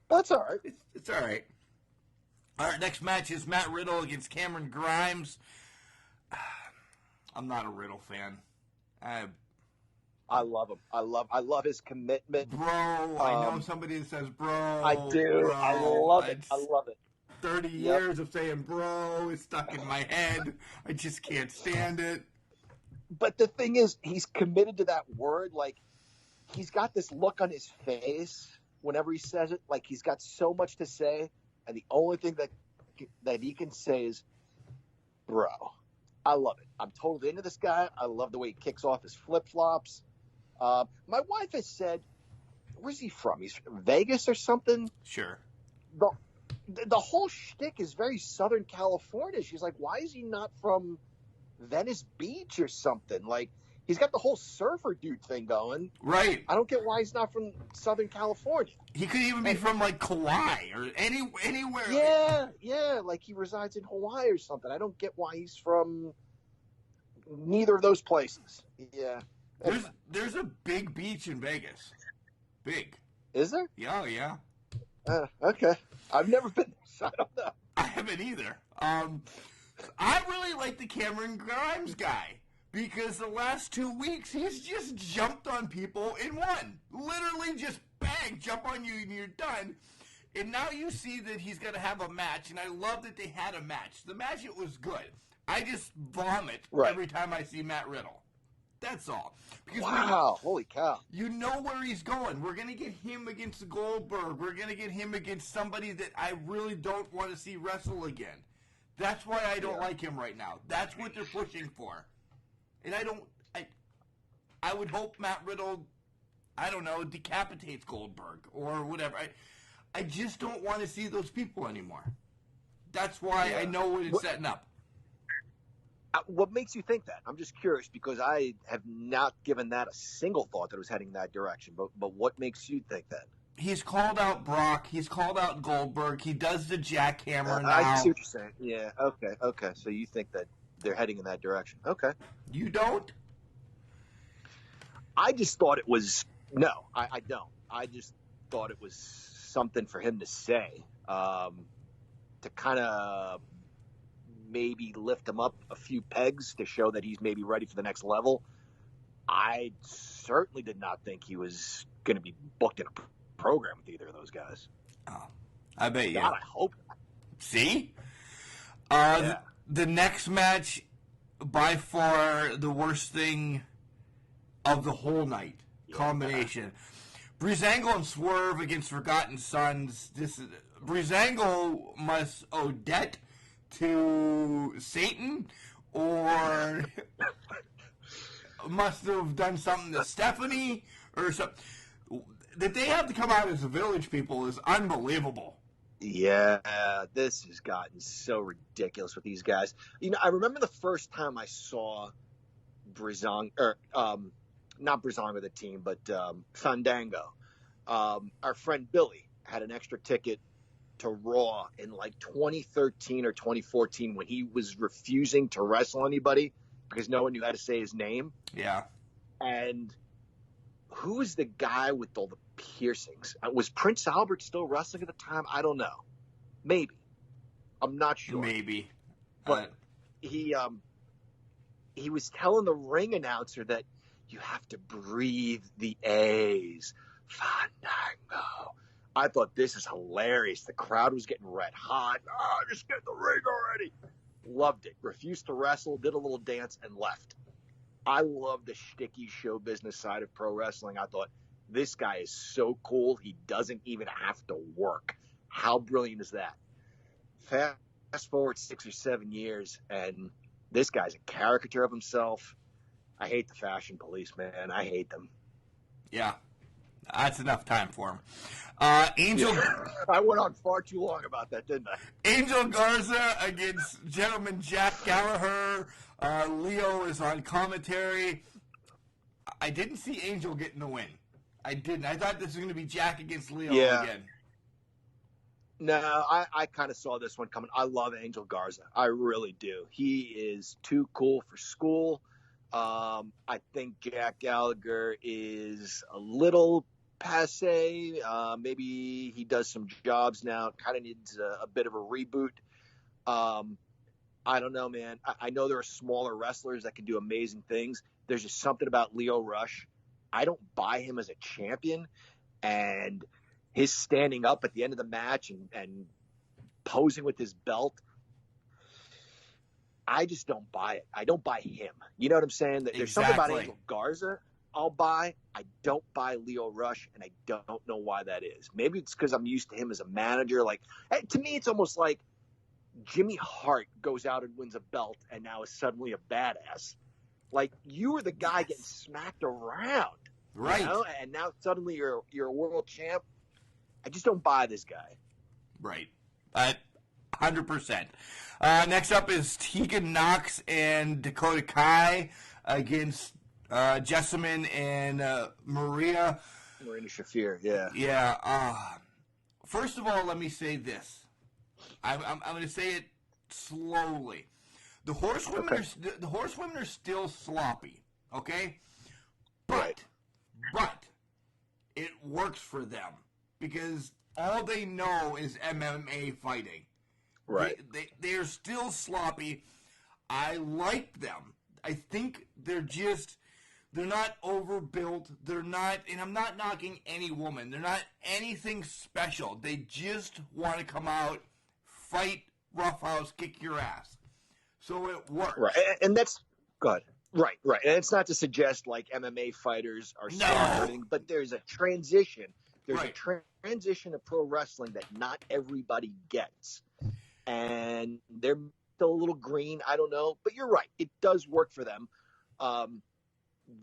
That's all right. It's all right. All right, next match is Matt Riddle against Cameron Grimes. I'm not a Riddle fan. I love him. I love his commitment. Bro, I know somebody that says bro. I do. Bro. I love it. 30 years of saying bro is stuck in my head. I just can't stand it. But the thing is, he's committed to that word. Like, he's got this look on his face whenever he says it. Like, he's got so much to say, and the only thing that he can say is, bro. I love it. I'm totally into this guy. I love the way he kicks off his flip-flops. My wife has said, where's he from? He's from Vegas or something? Sure. The whole shtick is very Southern California. She's like, why is he not from Venice Beach or something? Like, he's got the whole surfer dude thing going. Right. I don't get why he's not from Southern California. He could even be from, like, Kauai or anywhere. Yeah, like he resides in Hawaii or something. I don't get why he's from neither of those places. Yeah. There's a big beach in Vegas. Big. Is there? Yeah. Okay. I've never been there, so I don't know. I haven't either. I really like the Cameron Grimes guy because the last 2 weeks he's just jumped on people and won. Literally just bang, jump on you, and you're done. And now you see that he's going to have a match, and I love that they had a match. The match, it was good. I just vomit every time I see Matt Riddle. That's all. Because holy cow. You know where he's going. We're going to get him against Goldberg. We're going to get him against somebody that I really don't want to see wrestle again. That's why I don't like him right now. That's what they're pushing for. And I would hope Matt Riddle, I don't know, decapitates Goldberg or whatever. I just don't want to see those people anymore. That's why I know what it's setting up. What makes you think that? I'm just curious because I have not given that a single thought that it was heading that direction. But what makes you think that? He's called out Brock. He's called out Goldberg. He does the jackhammer now. I see what you're saying. Yeah, okay. So you think that they're heading in that direction. Okay. You don't? I just thought it was – no, I don't. I just thought it was something for him to say to kind of – maybe lift him up a few pegs to show that he's maybe ready for the next level. I certainly did not think he was going to be booked in a program with either of those guys. Oh, I bet you. God, I hope not. See? The next match, by far the worst thing of the whole night combination. Breezango and Swerve against Forgotten Sons. Breezango must owe debt to Satan or must have done something to Stephanie or something. That they have to come out as the Village People is unbelievable. Yeah, this has gotten so ridiculous with these guys. You know, I remember the first time I saw not Breezango the team, but Fandango. Our friend Billy had an extra ticket to Raw in like 2013 or 2014 when he was refusing to wrestle anybody because no one knew how to say his name. Yeah. And who was the guy with all the piercings? Was Prince Albert still wrestling at the time? I don't know. Maybe. I'm not sure. Maybe. But he was telling the ring announcer that you have to breathe the A's. Fandango. I thought this is hilarious. The crowd was getting red hot. Oh, just get in the ring already. Loved it. Refused to wrestle, did a little dance, and left. I love the shticky show business side of pro wrestling. I thought, this guy is so cool, he doesn't even have to work. How brilliant is that? Fast forward 6 or 7 years, and this guy's a caricature of himself. I hate the fashion police, man. I hate them. Yeah. That's enough time for him. Angel. I went on far too long about that, didn't I? Angel Garza against Gentleman Jack Gallagher. Leo is on commentary. I didn't see Angel getting the win. I didn't. I thought this was going to be Jack against Leo again. No, I kind of saw this one coming. I love Angel Garza. I really do. He is too cool for school. I think Jack Gallagher is a little passe. Maybe he does some jobs now. Kind of needs a bit of a reboot. I don't know, man. I know there are smaller wrestlers that can do amazing things. There's just something about Leo Rush. I don't buy him as a champion, and his standing up at the end of the match and posing with his belt, I just don't buy it. I don't buy him. You know what I'm saying? There's something about Angel Garza I'll buy. I don't buy Leo Rush, and I don't know why that is. Maybe it's because I'm used to him as a manager. Like, to me, it's almost like Jimmy Hart goes out and wins a belt and now is suddenly a badass. Like, you were the guy getting smacked around. Right. You know? And now suddenly you're a world champ. I just don't buy this guy. Right. 100%. Next up is Tegan Knox and Dakota Kai against Jessamine and Marina Shafir, yeah. Yeah. First of all, let me say this. I'm going to say it slowly. The horsewomen are still sloppy, okay? But it works for them because all they know is MMA fighting. Right. They're still sloppy. I like them. I think they're They're not overbuilt. They're not, and I'm not knocking any woman. They're not anything special. They just want to come out, fight, roughhouse, kick your ass. So it works. Right, and that's good. Right. And it's not to suggest like MMA fighters are No. or anything, but there's a transition. There's Right. a transition of pro wrestling that not everybody gets. And they're still a little green. I don't know. But you're right. It does work for them.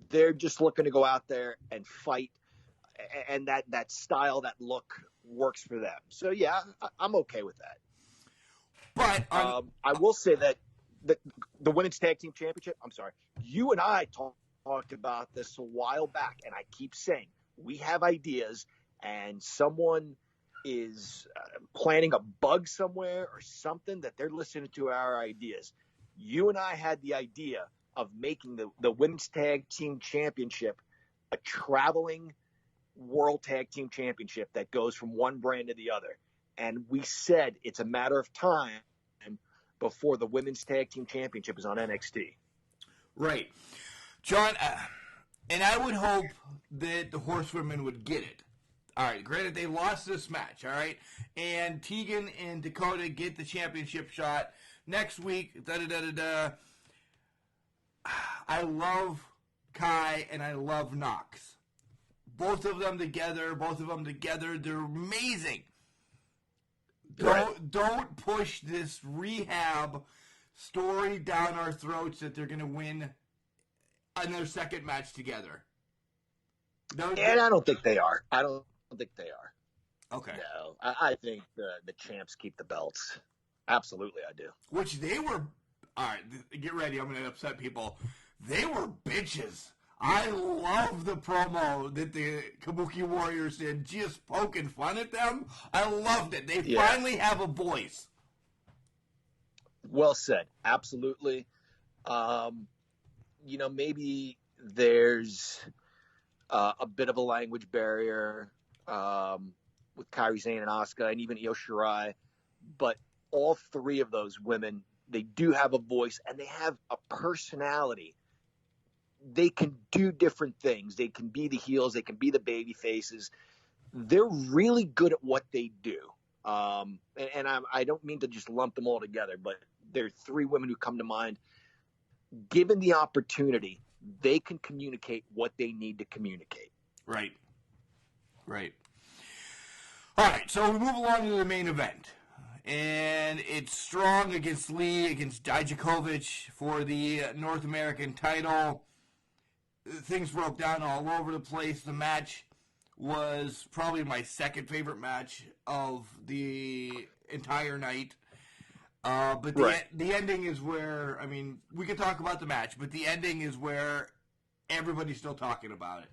They're just looking to go out there and fight. And that style, that look works for them. So, yeah, I'm okay with that. But I will say that the Women's Tag Team Championship, I'm sorry, you and I talked about this a while back, and I keep saying we have ideas, and someone is planting a bug somewhere or something that they're listening to our ideas. You and I had the idea of making the Women's Tag Team Championship a traveling World Tag Team Championship that goes from one brand to the other. And we said it's a matter of time before the Women's Tag Team Championship is on NXT. right. John, and I would hope that the Horsewomen would get it. All right, granted, they lost this match, all right? And Tegan and Dakota get the championship shot next week. I love Kai and I love Knox. Both of them together, they're amazing. Don't push this rehab story down our throats that they're going to win on their second match together. And I don't think they are. Okay. No, I think the champs keep the belts. Absolutely, I do. Which they were. All right, get ready. I'm going to upset people. They were bitches. I love the promo that the Kabuki Warriors did, just poking fun at them. I loved it. They finally have a voice. Well said. Absolutely. Maybe there's a bit of a language barrier with Kairi Sane and Asuka and even Io Shirai, but all three of those women, they do have a voice and they have a personality. They can do different things. They can be the heels. They can be the baby faces. They're really good at what they do. And I don't mean to just lump them all together, but there are three women who come to mind. Given the opportunity, they can communicate what they need to communicate. Right. All right, so we move along to the main event. And it's Strong against Lee against Dijakovic for the North American title. Things broke down all over the place. The match was probably my second favorite match of the entire night. But the ending is where, I mean, we can talk about the match, but the ending is where everybody's still talking about it.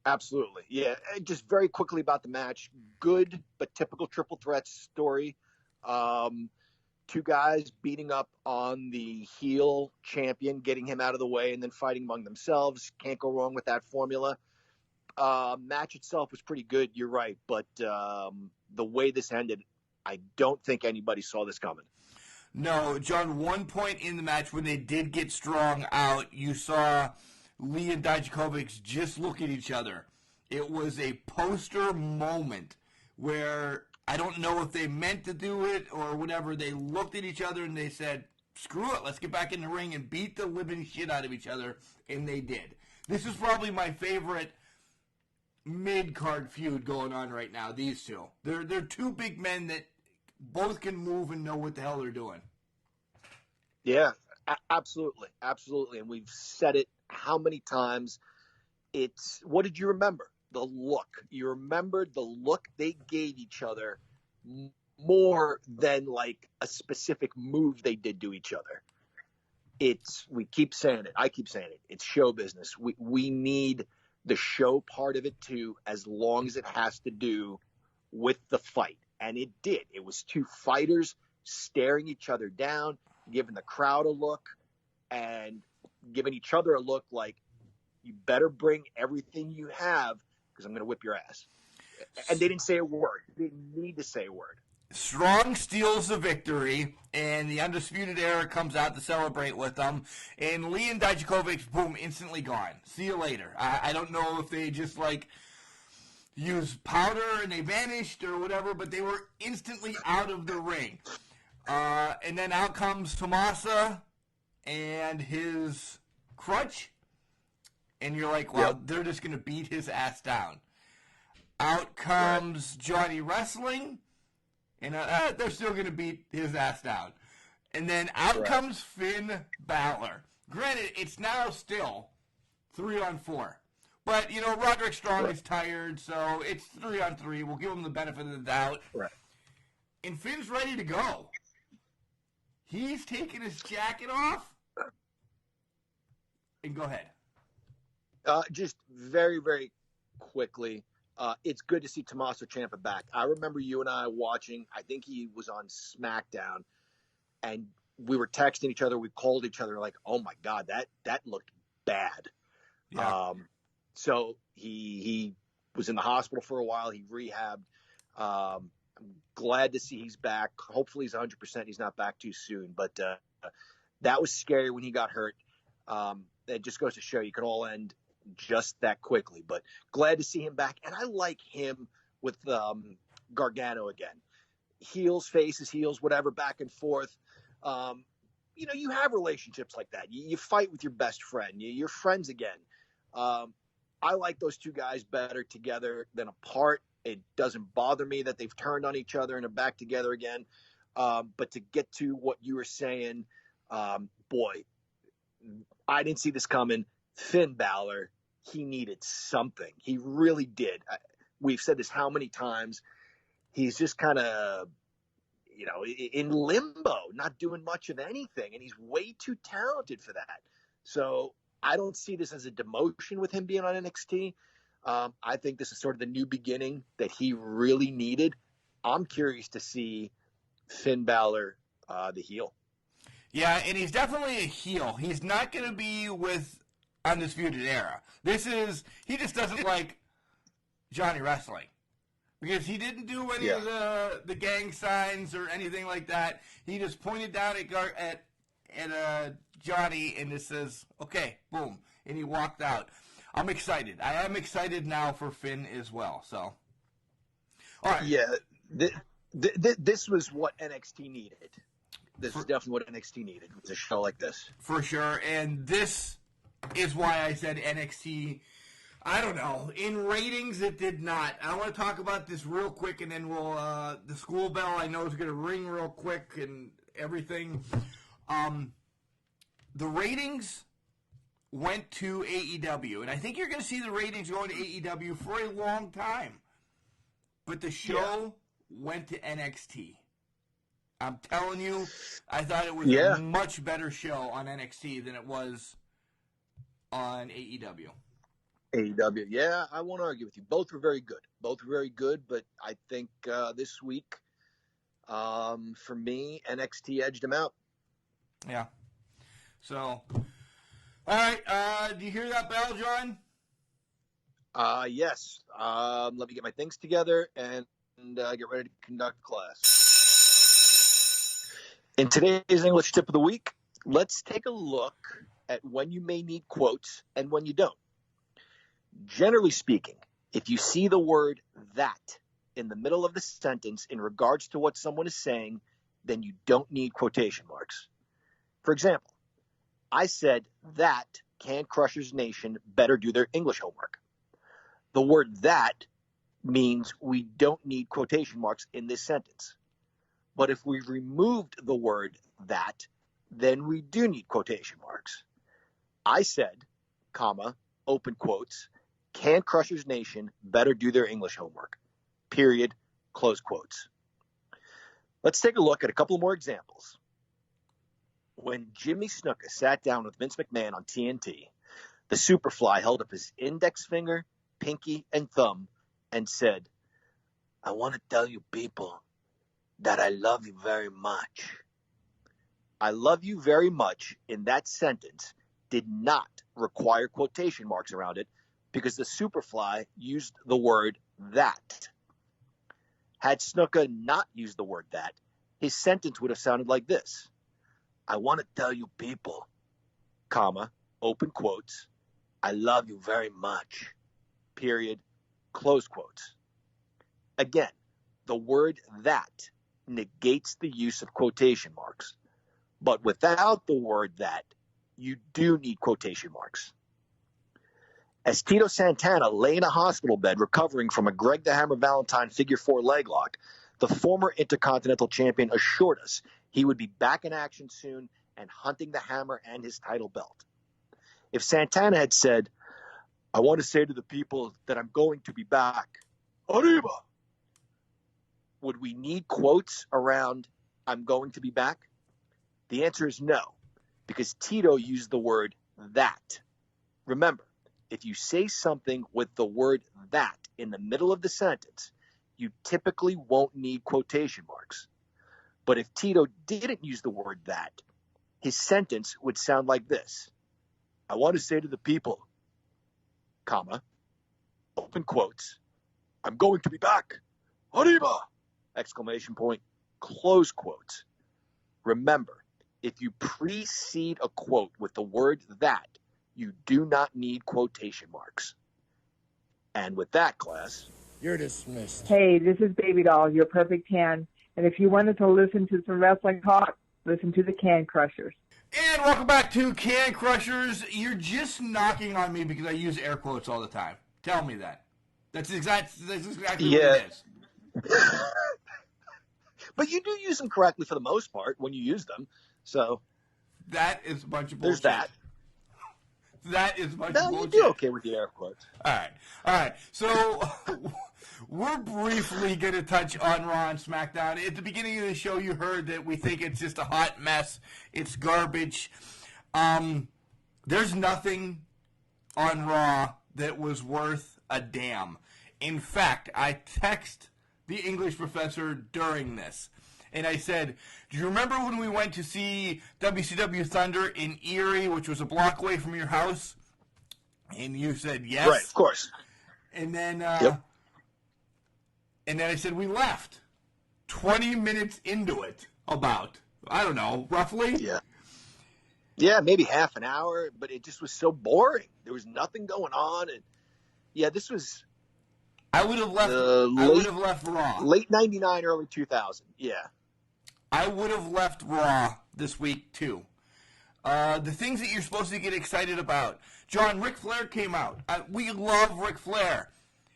Absolutely. Yeah. Just very quickly about the match. Good, but typical triple threat story. Two guys beating up on the heel champion, getting him out of the way, and then fighting among themselves. Can't go wrong with that formula. Match itself was pretty good, you're right. But the way this ended, I don't think anybody saw this coming. No, John, one point in the match when they did get Strong out, you saw Lee and Dijakovic just look at each other. It was a poster moment where I don't know if they meant to do it or whatever. They looked at each other and they said, screw it, let's get back in the ring and beat the living shit out of each other. And they did. This is probably my favorite mid-card feud going on right now, these two. They're two big men that both can move and know what the hell they're doing. Yeah, absolutely. And we've said it how many times. It's, what did you remember? The look. You remembered the look they gave each other more than like a specific move they did to each other. We keep saying it. I keep saying it. It's show business. We need the show part of it too, as long as it has to do with the fight. And it did. It was two fighters staring each other down, giving the crowd a look, and giving each other a look like, you better bring everything you have because I'm going to whip your ass. And they didn't say a word. They didn't need to say a word. Strong steals the victory, and the Undisputed Era comes out to celebrate with them. And Lee and Dijakovic, boom, instantly gone. See you later. I don't know if they just, used powder and they vanished or whatever, but they were instantly out of the ring. And then out comes Tomasa and his crutch. And you're like, well, they're just going to beat his ass down. Out comes Johnny Wrestling. And they're still going to beat his ass down. And then out comes Finn Balor. Granted, it's now still 3-on-4. But, Roderick Strong is tired, so it's 3-on-3. We'll give him the benefit of the doubt. Right. And Finn's ready to go. He's taking his jacket off. And go ahead. Just very, very quickly. It's good to see Tommaso Ciampa back. I remember you and I watching, I think he was on SmackDown, and we were texting each other. We called each other like, oh, my God, that looked bad. Yeah. So he was in the hospital for a while. He rehabbed. I'm glad to see he's back. Hopefully he's 100%. He's not back too soon. But that was scary when he got hurt. It just goes to show you can all end just that quickly, but glad to see him back. And I like him with Gargano again. Heels, faces, heels, whatever, back and forth. You have relationships like that. You fight with your best friend. You're friends again. I like those two guys better together than apart. It doesn't bother me that they've turned on each other and are back together again. But to get to what you were saying, boy, I didn't see this coming. Finn Balor, he needed something. He really did. We've said this how many times. He's just kind of, in limbo, not doing much of anything. And he's way too talented for that. So I don't see this as a demotion with him being on NXT. I think this is sort of the new beginning that he really needed. I'm curious to see Finn Balor, the heel. Yeah, and he's definitely a heel. He's not going to be with Undisputed Era. He just doesn't like Johnny Wrestling. Because he didn't do any of the gang signs or anything like that. He just pointed down at Johnny and just says, okay, boom. And he walked out. I'm excited. I am excited now for Finn as well. So, all right. Yeah, this was what NXT needed. This is definitely what NXT needed, was a show like this. For sure. And this is why I said NXT, I don't know. In ratings, it did not. I want to talk about this real quick, and then we'll, the school bell I know is going to ring real quick and everything. The ratings went to AEW, and I think you're going to see the ratings going to AEW for a long time. But the show went to NXT. I'm telling you, I thought it was a much better show on NXT than it was on AEW. AEW, yeah, I won't argue with you. Both were very good. But I think this week, for me, NXT edged them out. Yeah. So, all right. Do you hear that bell, John? Yes. Let me get my things together and get ready to conduct class. In today's English tip of the week, let's take a look at when you may need quotes and when you don't. Generally speaking, if you see the word that in the middle of the sentence in regards to what someone is saying, then you don't need quotation marks. For example, I said that Can Crushers Nation better do their English homework. The word that means we don't need quotation marks in this sentence. But if we removed the word that, then we do need quotation marks. I said, comma, open quotes, Can Crushers Nation better do their English homework, period, close quotes. Let's take a look at a couple more examples. When Jimmy Snuka sat down with Vince McMahon on TNT, the Superfly held up his index finger, pinky, and thumb and said, I want to tell you people that I love you very much. I love you very much in that sentence did not require quotation marks around it because the Superfly used the word that. Had Snuka not used the word that, his sentence would have sounded like this. I want to tell you people, comma, open quotes, I love you very much, period, close quotes. Again, the word that negates the use of quotation marks. But without the word that, you do need quotation marks. As Tito Santana lay in a hospital bed recovering from a Greg the Hammer Valentine figure 4 leg lock, the former Intercontinental Champion assured us he would be back in action soon and hunting the Hammer and his title belt. If Santana had said, I want to say to the people that I'm going to be back, Arriba, would we need quotes around I'm going to be back? The answer is no, because Tito used the word that. Remember, if you say something with the word that in the middle of the sentence, you typically won't need quotation marks. But if Tito didn't use the word that, his sentence would sound like this. I want to say to the people, comma, open quotes, I'm going to be back. Arriba! Exclamation point, close quotes. Remember, if you precede a quote with the word that, you do not need quotation marks. And with that, class, you're dismissed. Hey, this is Baby Doll, your perfect tan. And if you wanted to listen to some wrestling talk, listen to the Can Crushers. And welcome back to Can Crushers. You're just knocking on me because I use air quotes all the time. Tell me that. That's exactly what it is. But you do use them correctly for the most part when you use them. So that is a bunch of bullshit. There's that. That is a bunch of bullshit. No, you do okay with the air quotes. All right. So we're briefly going to touch on Raw and Smackdown. At the beginning of the show, you heard that we think it's just a hot mess. It's garbage. There's nothing on Raw that was worth a damn. In fact, I text the English professor during this, and I said, do you remember when we went to see WCW Thunder in Erie, which was a block away from your house? And you said yes. Right, of course. And then, Yep. And then I said we left 20 minutes into it, about, I don't know, roughly. Yeah, maybe half an hour, but it just was so boring. There was nothing going on, and yeah, this was. I would have left Raw. Late 99, early 2000. Yeah. I would have left Raw this week, too. The things that you're supposed to get excited about. John, Ric Flair came out. We love Ric Flair.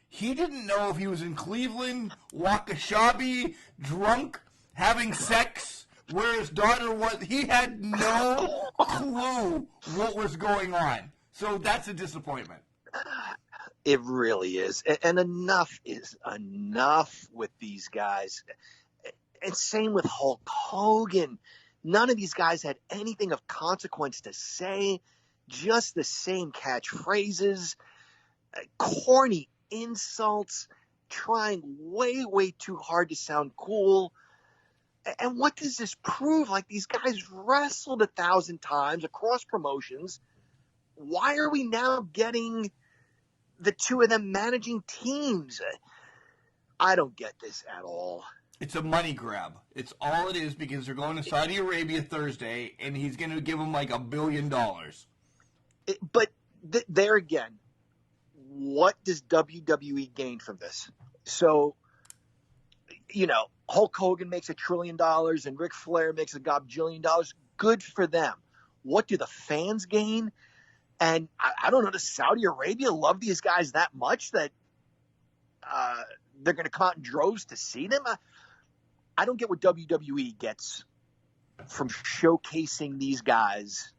He didn't know if he was in Cleveland, Waukesha, drunk, having sex, where his daughter was. He had no clue what was going on. So that's a disappointment. It really is. And enough is enough with these guys. And same with Hulk Hogan. None of these guys had anything of consequence to say. Just the same catchphrases, corny insults, trying way, way too hard to sound cool. And what does this prove? Like, these guys wrestled 1,000 times across promotions. Why are we now getting the two of them managing teams? I don't get this at all. It's a money grab. It's all it is, because they're going to Saudi Arabia Thursday, and he's going to give them like $1 billion. But there again, what does WWE gain from this? So, Hulk Hogan makes $1 trillion and Ric Flair makes a gobjillion dollars. Good for them. What do the fans gain? And I don't know, does Saudi Arabia love these guys that much that they're going to come out in droves to see them? I don't get what WWE gets from showcasing these guys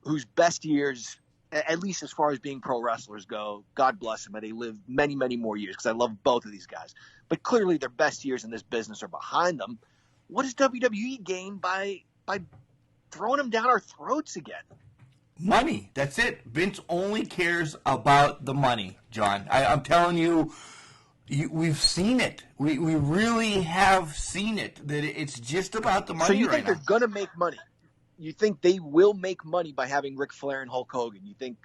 whose best years, at least as far as being pro wrestlers go, God bless them, and they live many, many more years, because I love both of these guys. But clearly their best years in this business are behind them. What does WWE gain by throwing them down our throats again? Money. That's it. Vince only cares about the money, John. I'm telling you, we've seen it. We really have seen it, that it's just about the money. So you right think they're going to make money? You think they will make money by having Ric Flair and Hulk Hogan? You think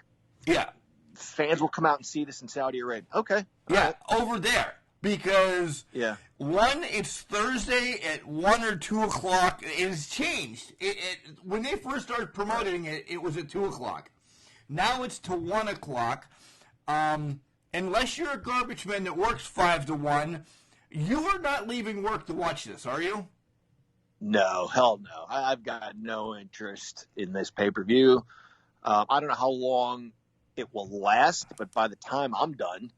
fans will come out and see this in Saudi Arabia? Okay. Yeah, over there. Because Yeah. one, it's Thursday at 1 or 2 o'clock. It has changed. When they first started promoting it, it was at 2 o'clock. Now it's to 1 o'clock. Unless you're a garbage man that works 5 to 1, you are not leaving work to watch this, are you? No, hell no. I've got no interest in this pay-per-view. I don't know how long it will last, but by the time I'm done,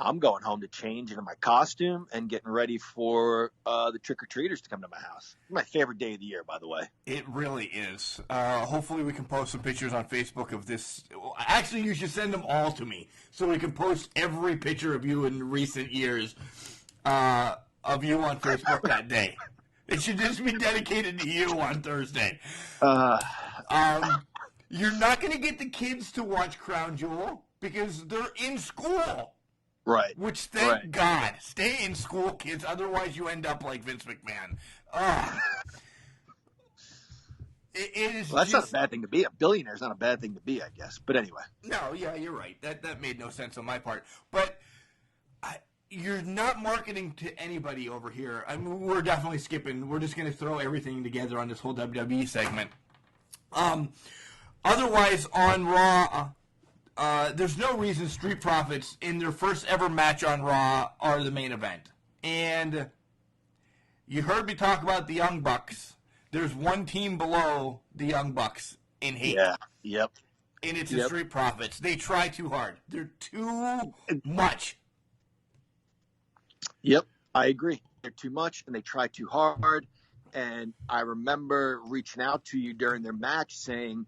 I'm going home to change into my costume and getting ready for the trick-or-treaters to come to my house. My favorite day of the year, by the way. It really is. Hopefully we can post some pictures on Facebook of this. Actually, you should send them all to me so we can post every picture of you in recent years of you on Facebook that day. It should just be dedicated to you on Thursday. You're not going to get the kids to watch Crown Jewel because they're in school. Right. Which, thank God. Stay in school, kids. Otherwise, you end up like Vince McMahon. It is. Well, that's not a bad thing to be. A billionaire is not a bad thing to be, I guess. But anyway. No, yeah, you're right. That made no sense on my part. But you're not marketing to anybody over here. I mean, we're definitely skipping. We're just going to throw everything together on this whole WWE segment. Otherwise, on Raw, there's no reason Street Profits, in their first ever match on Raw, are the main event. And you heard me talk about the Young Bucks. There's one team below the Young Bucks in hate. Yeah. Yep. And it's the Street Profits. They try too hard. They're too much. Yep, I agree. They're too much, and they try too hard. And I remember reaching out to you during their match saying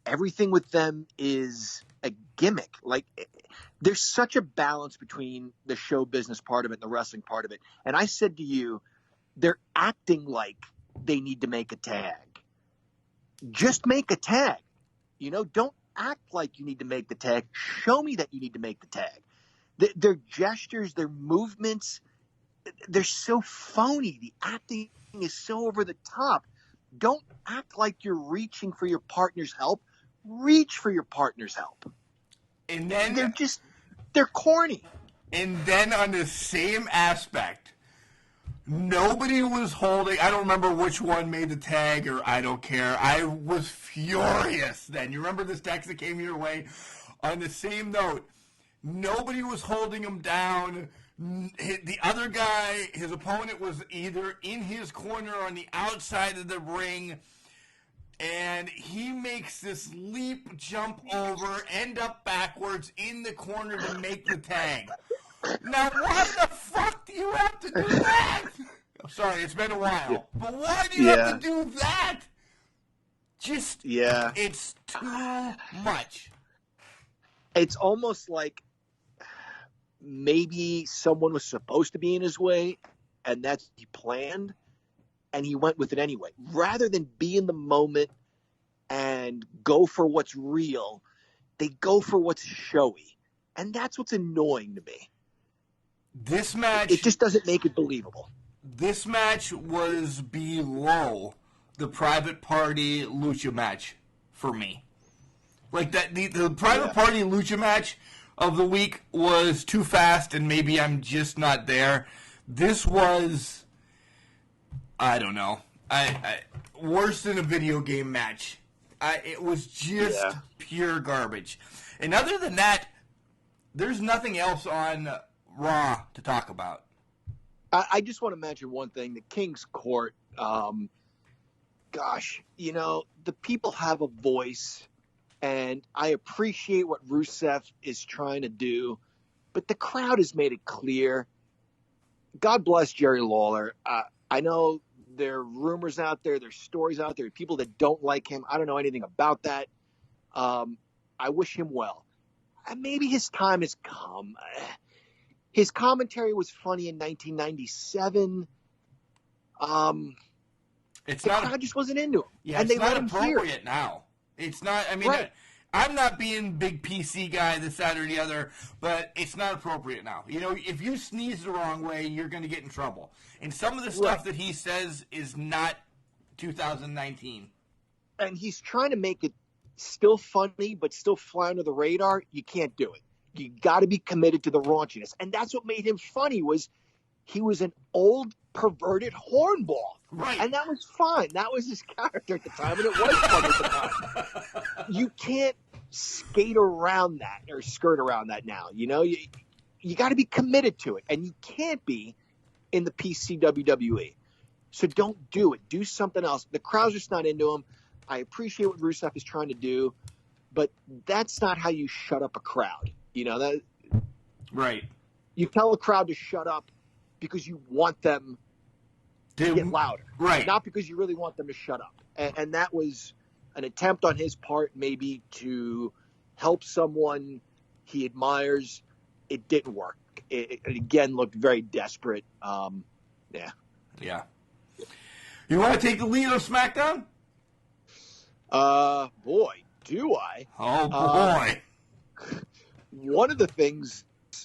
everything with them is a gimmick. Like, there's such a balance between the show business part of it and the wrestling part of it. And I said to you, they're acting like they need to make a tag. Just make a tag. You know, don't act like you need to make the tag. Show me that you need to make the tag. Their gestures, their movements, they're so phony. The acting is so over the top. Don't act like you're reaching for your partner's help. Reach for your partner's help. And then they're corny. And then on the same aspect, nobody was holding, I don't remember which one made the tag, or I don't care. I was furious then. You remember this text that came your way? On the same note, nobody was holding him down. The other guy, his opponent, was either in his corner or on the outside of the ring, and he makes this leap, jump over, end up backwards in the corner to make the tag. Now, why the fuck do you have to do that? I'm sorry, it's been a while. But why do you have to do that? It's too much. It's almost like maybe someone was supposed to be in his way, and that's what he planned, and he went with it anyway. Rather than be in the moment and go for what's real, they go for what's showy. And that's what's annoying to me. This match... It just doesn't make it believable. This match was below the Private Party Lucha match for me. Like, that the Private Party Lucha match of the week was too fast, and maybe I'm just not there. This was, I don't know, worse than a video game match. It was just pure garbage. And other than that, there's nothing else on Raw to talk about. I just want to mention one thing. The King's Court, gosh, you know, the people have a voice, and I appreciate what Rusev is trying to do, but the crowd has made it clear. God bless Jerry Lawler. I know there are rumors out there, there's stories out there, people that don't like him. I don't know anything about that. I wish him well. Maybe his time has come. His commentary was funny in 1997. The crowd just wasn't into him. Yeah, and it's they let not him hear appropriate it. now. It's not, I mean, I'm not being big PC guy, this, that, or the other, but it's not appropriate now. You know, if you sneeze the wrong way, you're going to get in trouble. And some of the stuff that he says is not 2019. And he's trying to make it still funny, but still fly under the radar. You can't do it. You got to be committed to the raunchiness. And that's what made him funny, was he was an old, perverted hornball. Right. And that was fine. That was his character at the time, and it was fun at the time. You can't skate around that or skirt around that now. You know, you got to be committed to it, and you can't be in the PC WWE. So don't do it. Do something else. The crowd's just not into him. I appreciate what Rusev is trying to do, but that's not how you shut up a crowd. You know that. Right. You tell a crowd to shut up because you want them to get louder. Right. Not because you really want them to shut up. And that was an attempt on his part maybe to help someone he admires. It didn't work. It again looked very desperate. Yeah. Yeah. You want to take the lead on SmackDown? Boy, do I. Oh, boy. One of the things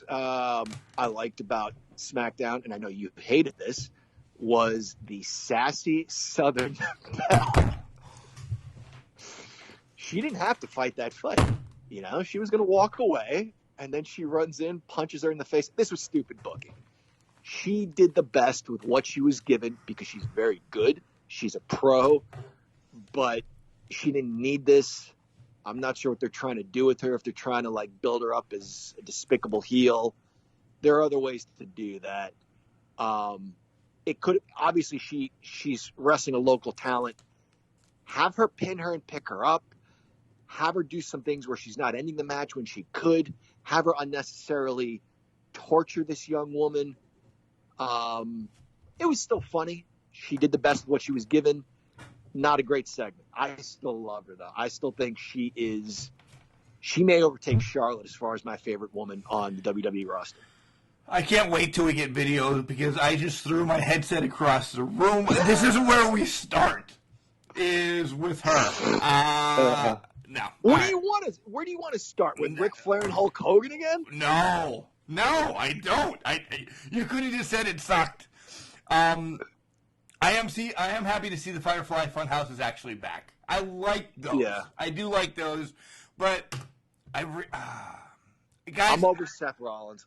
I liked about SmackDown, and I know you hated this, was the sassy Southern Belle. She didn't have to fight that fight. You know, she was going to walk away, and then she runs in, punches her in the face. This was stupid booking. She did the best with what she was given because she's very good. She's a pro, but she didn't need this. I'm not sure what they're trying to do with her, if they're trying to like build her up as a despicable heel. There are other ways to do that. It could obviously she's wrestling a local talent. Have her pin her and pick her up. Have her do some things where she's not ending the match when she could. Have her unnecessarily torture this young woman. It was still funny. She did the best of what she was given. Not a great segment. I still love her, though. I still think she may overtake Charlotte as far as my favorite woman on the WWE roster. I can't wait till we get videos because I just threw my headset across the room. This is where we start, is with her. No. Where do you want to start? With Ric Flair and Hulk Hogan again? No, I don't. You could have just said it sucked. I am happy to see the Firefly Funhouse is actually back. I like those. Yeah. I do like those, but guys, I'm over Seth Rollins.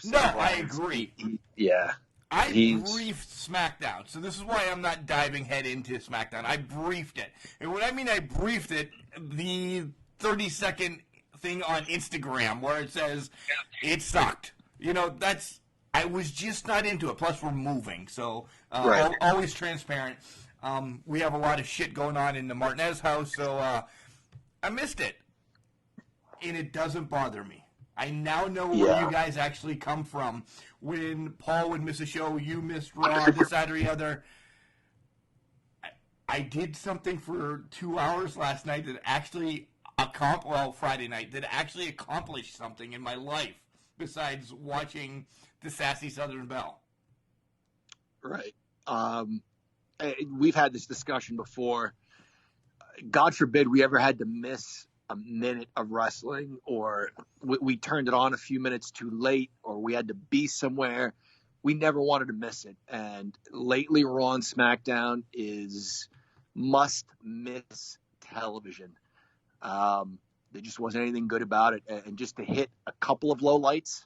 No, I agree. Yeah. I briefed SmackDown, so this is why I'm not diving head into SmackDown. I briefed it. And when I mean I briefed it, the 30-second thing on Instagram where it says, it sucked. You know, I was just not into it. Plus, we're moving, so right. Always transparent. We have a lot of shit going on in the Martinez house, so I missed it. And it doesn't bother me. I now know where you guys actually come from. When Paul would miss a show, you missed Raw, this, that, or the other. I did something for 2 hours last night that actually Friday night, that actually accomplished something in my life besides watching the sassy Southern Belle. Right. We've had this discussion before. God forbid we ever had to miss a minute of wrestling, or we turned it on a few minutes too late, or we had to be somewhere. We never wanted to miss it. And lately, Raw and SmackDown is must-miss television. There just wasn't anything good about it. And just to hit a couple of lowlights,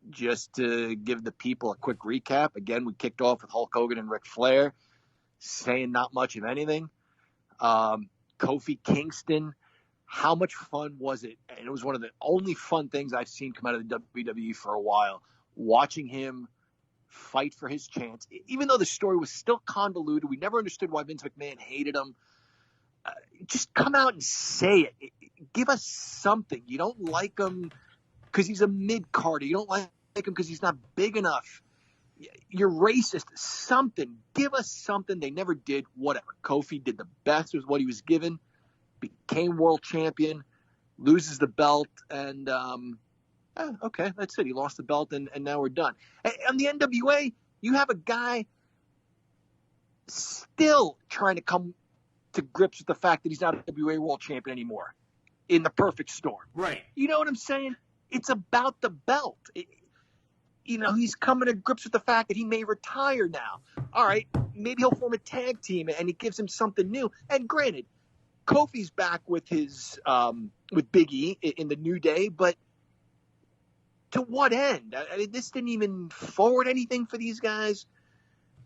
just to give the people a quick recap. Again, we kicked off with Hulk Hogan and Ric Flair, saying not much of anything. Kofi Kingston, how much fun was it? And it was one of the only fun things I've seen come out of the WWE for a while, watching him fight for his chance. Even though the story was still convoluted, we never understood why Vince McMahon hated him. Just come out and say it. Give us something. You don't like him because he's a mid-carder. You don't like him because he's not big enough. You're racist. Something. Give us something. They never did. Whatever. Kofi did the best with what he was given. Became world champion. Loses the belt. And, okay, that's it. He lost the belt, and now we're done. On the NWA, you have a guy still trying to come to grips with the fact that he's not a WA world champion anymore in the perfect storm. Right. You know what I'm saying? It's about the belt. He's coming to grips with the fact that he may retire now. All right, maybe he'll form a tag team and it gives him something new. And granted, Kofi's back with his with Big E in the New Day, but to what end? I mean, this didn't even forward anything for these guys.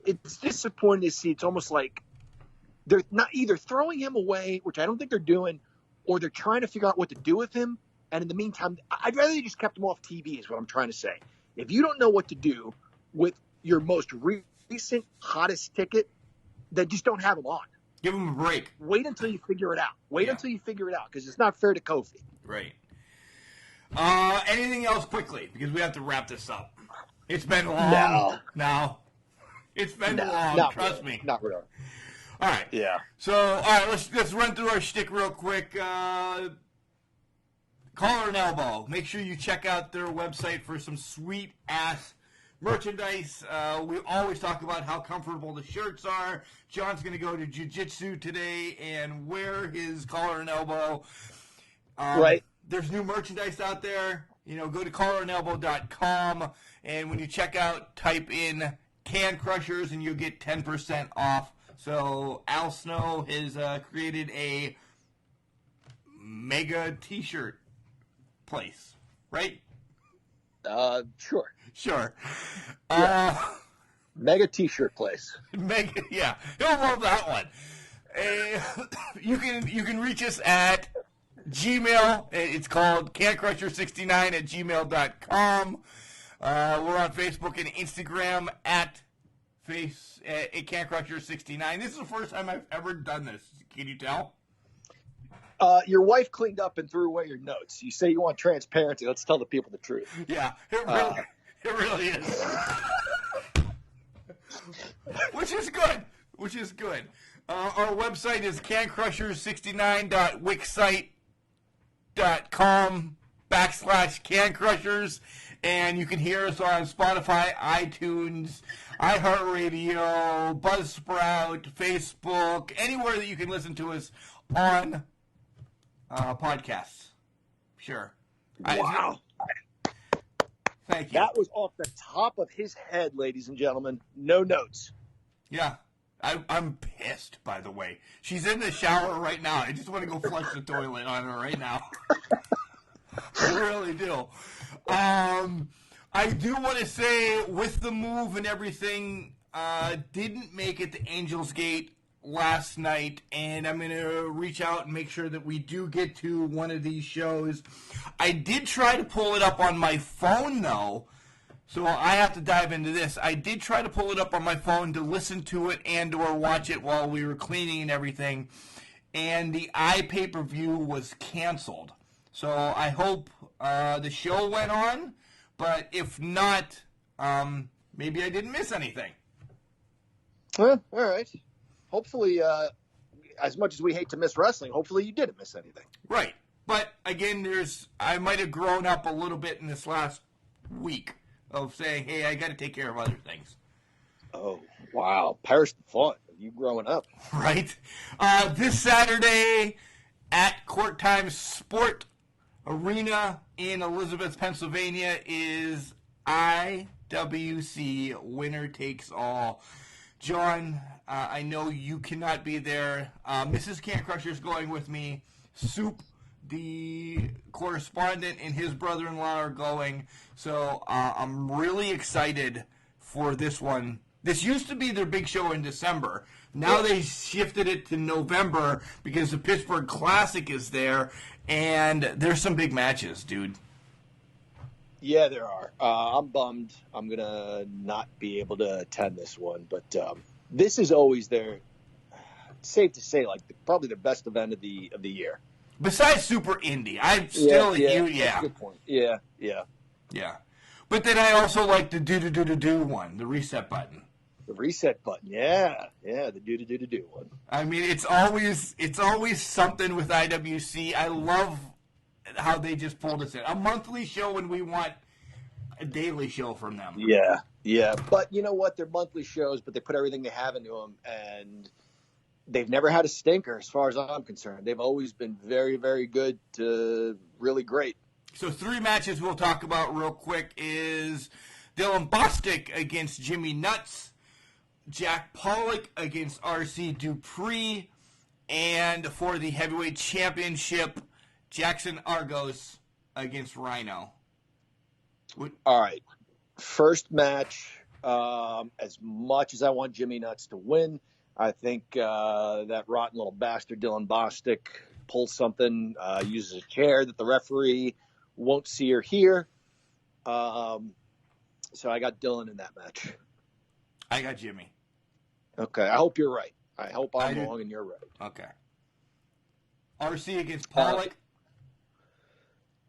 It's disappointing to see. It's almost like they're not either throwing him away, which I don't think they're doing, or they're trying to figure out what to do with him. And in the meantime, I'd rather they just kept him off TV is what I'm trying to say. If you don't know what to do with your most recent, hottest ticket, then just don't have him on. Give him a break. Wait until you figure it out. Until you figure it out, because it's not fair to Kofi. Right. Anything else quickly? Because we have to wrap this up. It's been long. No. It's been long. Trust me. Not really. All right. Yeah. So, all right, let's run through our shtick real quick. Collar and Elbow. Make sure you check out their website for some sweet-ass merchandise. We always talk about how comfortable the shirts are. John's going to go to jiu-jitsu today and wear his Collar and Elbow. Right. There's new merchandise out there. Go to collarandelbow.com, and when you check out, type in Can Crushers, and you'll get 10% off. So Al Snow has created a mega T-shirt place, right? Sure. Yeah. Mega T-shirt place. Mega, yeah. You'll love that one. You can reach us at Gmail. It's called cancrusher69@gmail.com. We're on Facebook and Instagram at cancrusher69. This is the first time I've ever done this. Can you tell? Your wife cleaned up and threw away your notes. You say you want transparency. Let's tell the people the truth. Yeah, it really is. Which is good. Our website is cancrusher69.wixsite.com/cancrushers, and you can hear us on Spotify, iTunes, iHeartRadio, Buzzsprout, Facebook, anywhere that you can listen to us on podcasts. Sure. Wow. Thank you. That was off the top of his head, ladies and gentlemen. No notes. Yeah. I'm pissed, by the way. She's in the shower right now. I just want to go flush the toilet on her right now. I really do. I do want to say, with the move and everything, didn't make it to Angels Gate last night, and I'm going to reach out and make sure that we do get to one of these shows. I did try to pull it up on my phone, though, so I have to dive into this. I did try to pull it up on my phone to listen to it and or watch it while we were cleaning and everything, and the iPay-per-view was canceled. So I hope the show went on, but if not, maybe I didn't miss anything. Well, all right. Hopefully, as much as we hate to miss wrestling, hopefully you didn't miss anything. Right. But, again, I might have grown up a little bit in this last week of saying, hey, I got to take care of other things. Oh, wow. Perish the thought of you growing up. Right. This Saturday at Court Time Sport Arena in Elizabeth, Pennsylvania is IWC Winner Takes All. John, I know you cannot be there. Mrs. Can Crusher is going with me. Soup, the correspondent, and his brother-in-law are going. So I'm really excited for this one. This used to be their big show in December. Now they shifted it to November because the Pittsburgh Classic is there, and there's some big matches, dude. Yeah, there are. I'm bummed. I'm going to not be able to attend this one, but this is always safe to say, like probably the best event of the year. Besides Super Indie, I'm still That's a good point. Yeah. But then I also like the do one, the reset button. The reset button, yeah, the do one. I mean, it's always something with IWC. I love how they just pulled us in. A monthly show when we want a daily show from them. Yeah. But you know what? They're monthly shows, but they put everything they have into them, and they've never had a stinker as far as I'm concerned. They've always been very, very good to really great. So 3 matches we'll talk about real quick is Dylan Bostic against Jimmy Nuts, Jack Pollock against R.C. Dupree, and for the heavyweight championship, Jackson Argos against Rhino. All right. First match, as much as I want Jimmy Nuts to win, I think that rotten little bastard Dylan Bostic pulls something, uses a chair that the referee won't see or hear. So I got Dylan in that match. I got Jimmy. Okay. I hope you're right. I hope I'm wrong and you're right. Okay. RC against Pollock.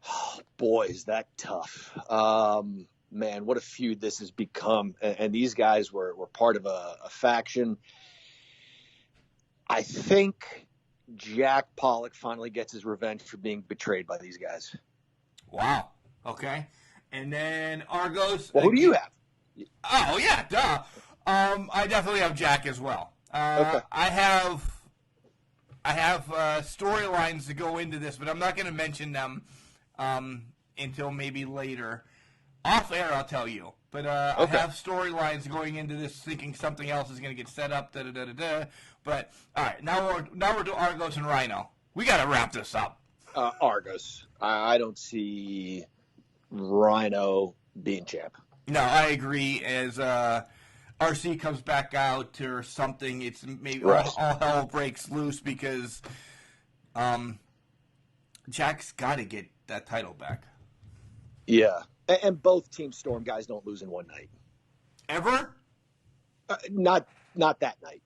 Oh, boy, is that tough. Man, what a feud this has become. And these guys were part of a faction. I think Jack Pollock finally gets his revenge for being betrayed by these guys. Wow. Okay. And then Argos. Well, who do you have? Oh, yeah, duh. I definitely have Jack as well. Okay. I have storylines to go into this, but I'm not going to mention them until maybe later. Off air, I'll tell you. But I have storylines going into this, thinking something else is going to get set up. But all right, now we're to Argos and Rhino. We got to wrap this up. Argos. I don't see Rhino being champ. No, I agree. As RC comes back out or something, it's maybe all hell breaks loose because Jack's got to get that title back. Yeah, and both Team Storm guys don't lose in one night. Ever? Not that night.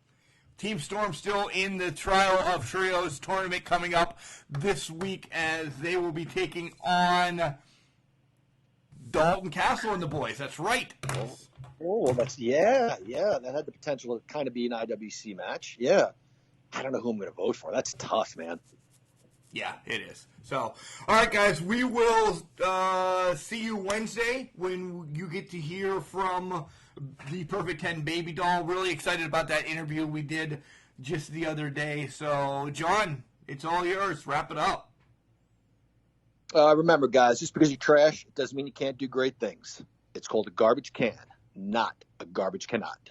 Team Storm still in the Trial of Trios tournament coming up this week as they will be taking on Dalton Castle and the boys. That's right. Oh, that had the potential to kind of be an IWC match. Yeah. I don't know who I'm going to vote for. That's tough, man. Yeah, it is. So, all right, guys, we will see you Wednesday when you get to hear from the Perfect 10 Baby Doll. Really excited about that interview we did just the other day. So, John, it's all yours. Wrap it up. Remember, guys, just because you trash, it doesn't mean you can't do great things. It's called a garbage can, not a garbage cannot.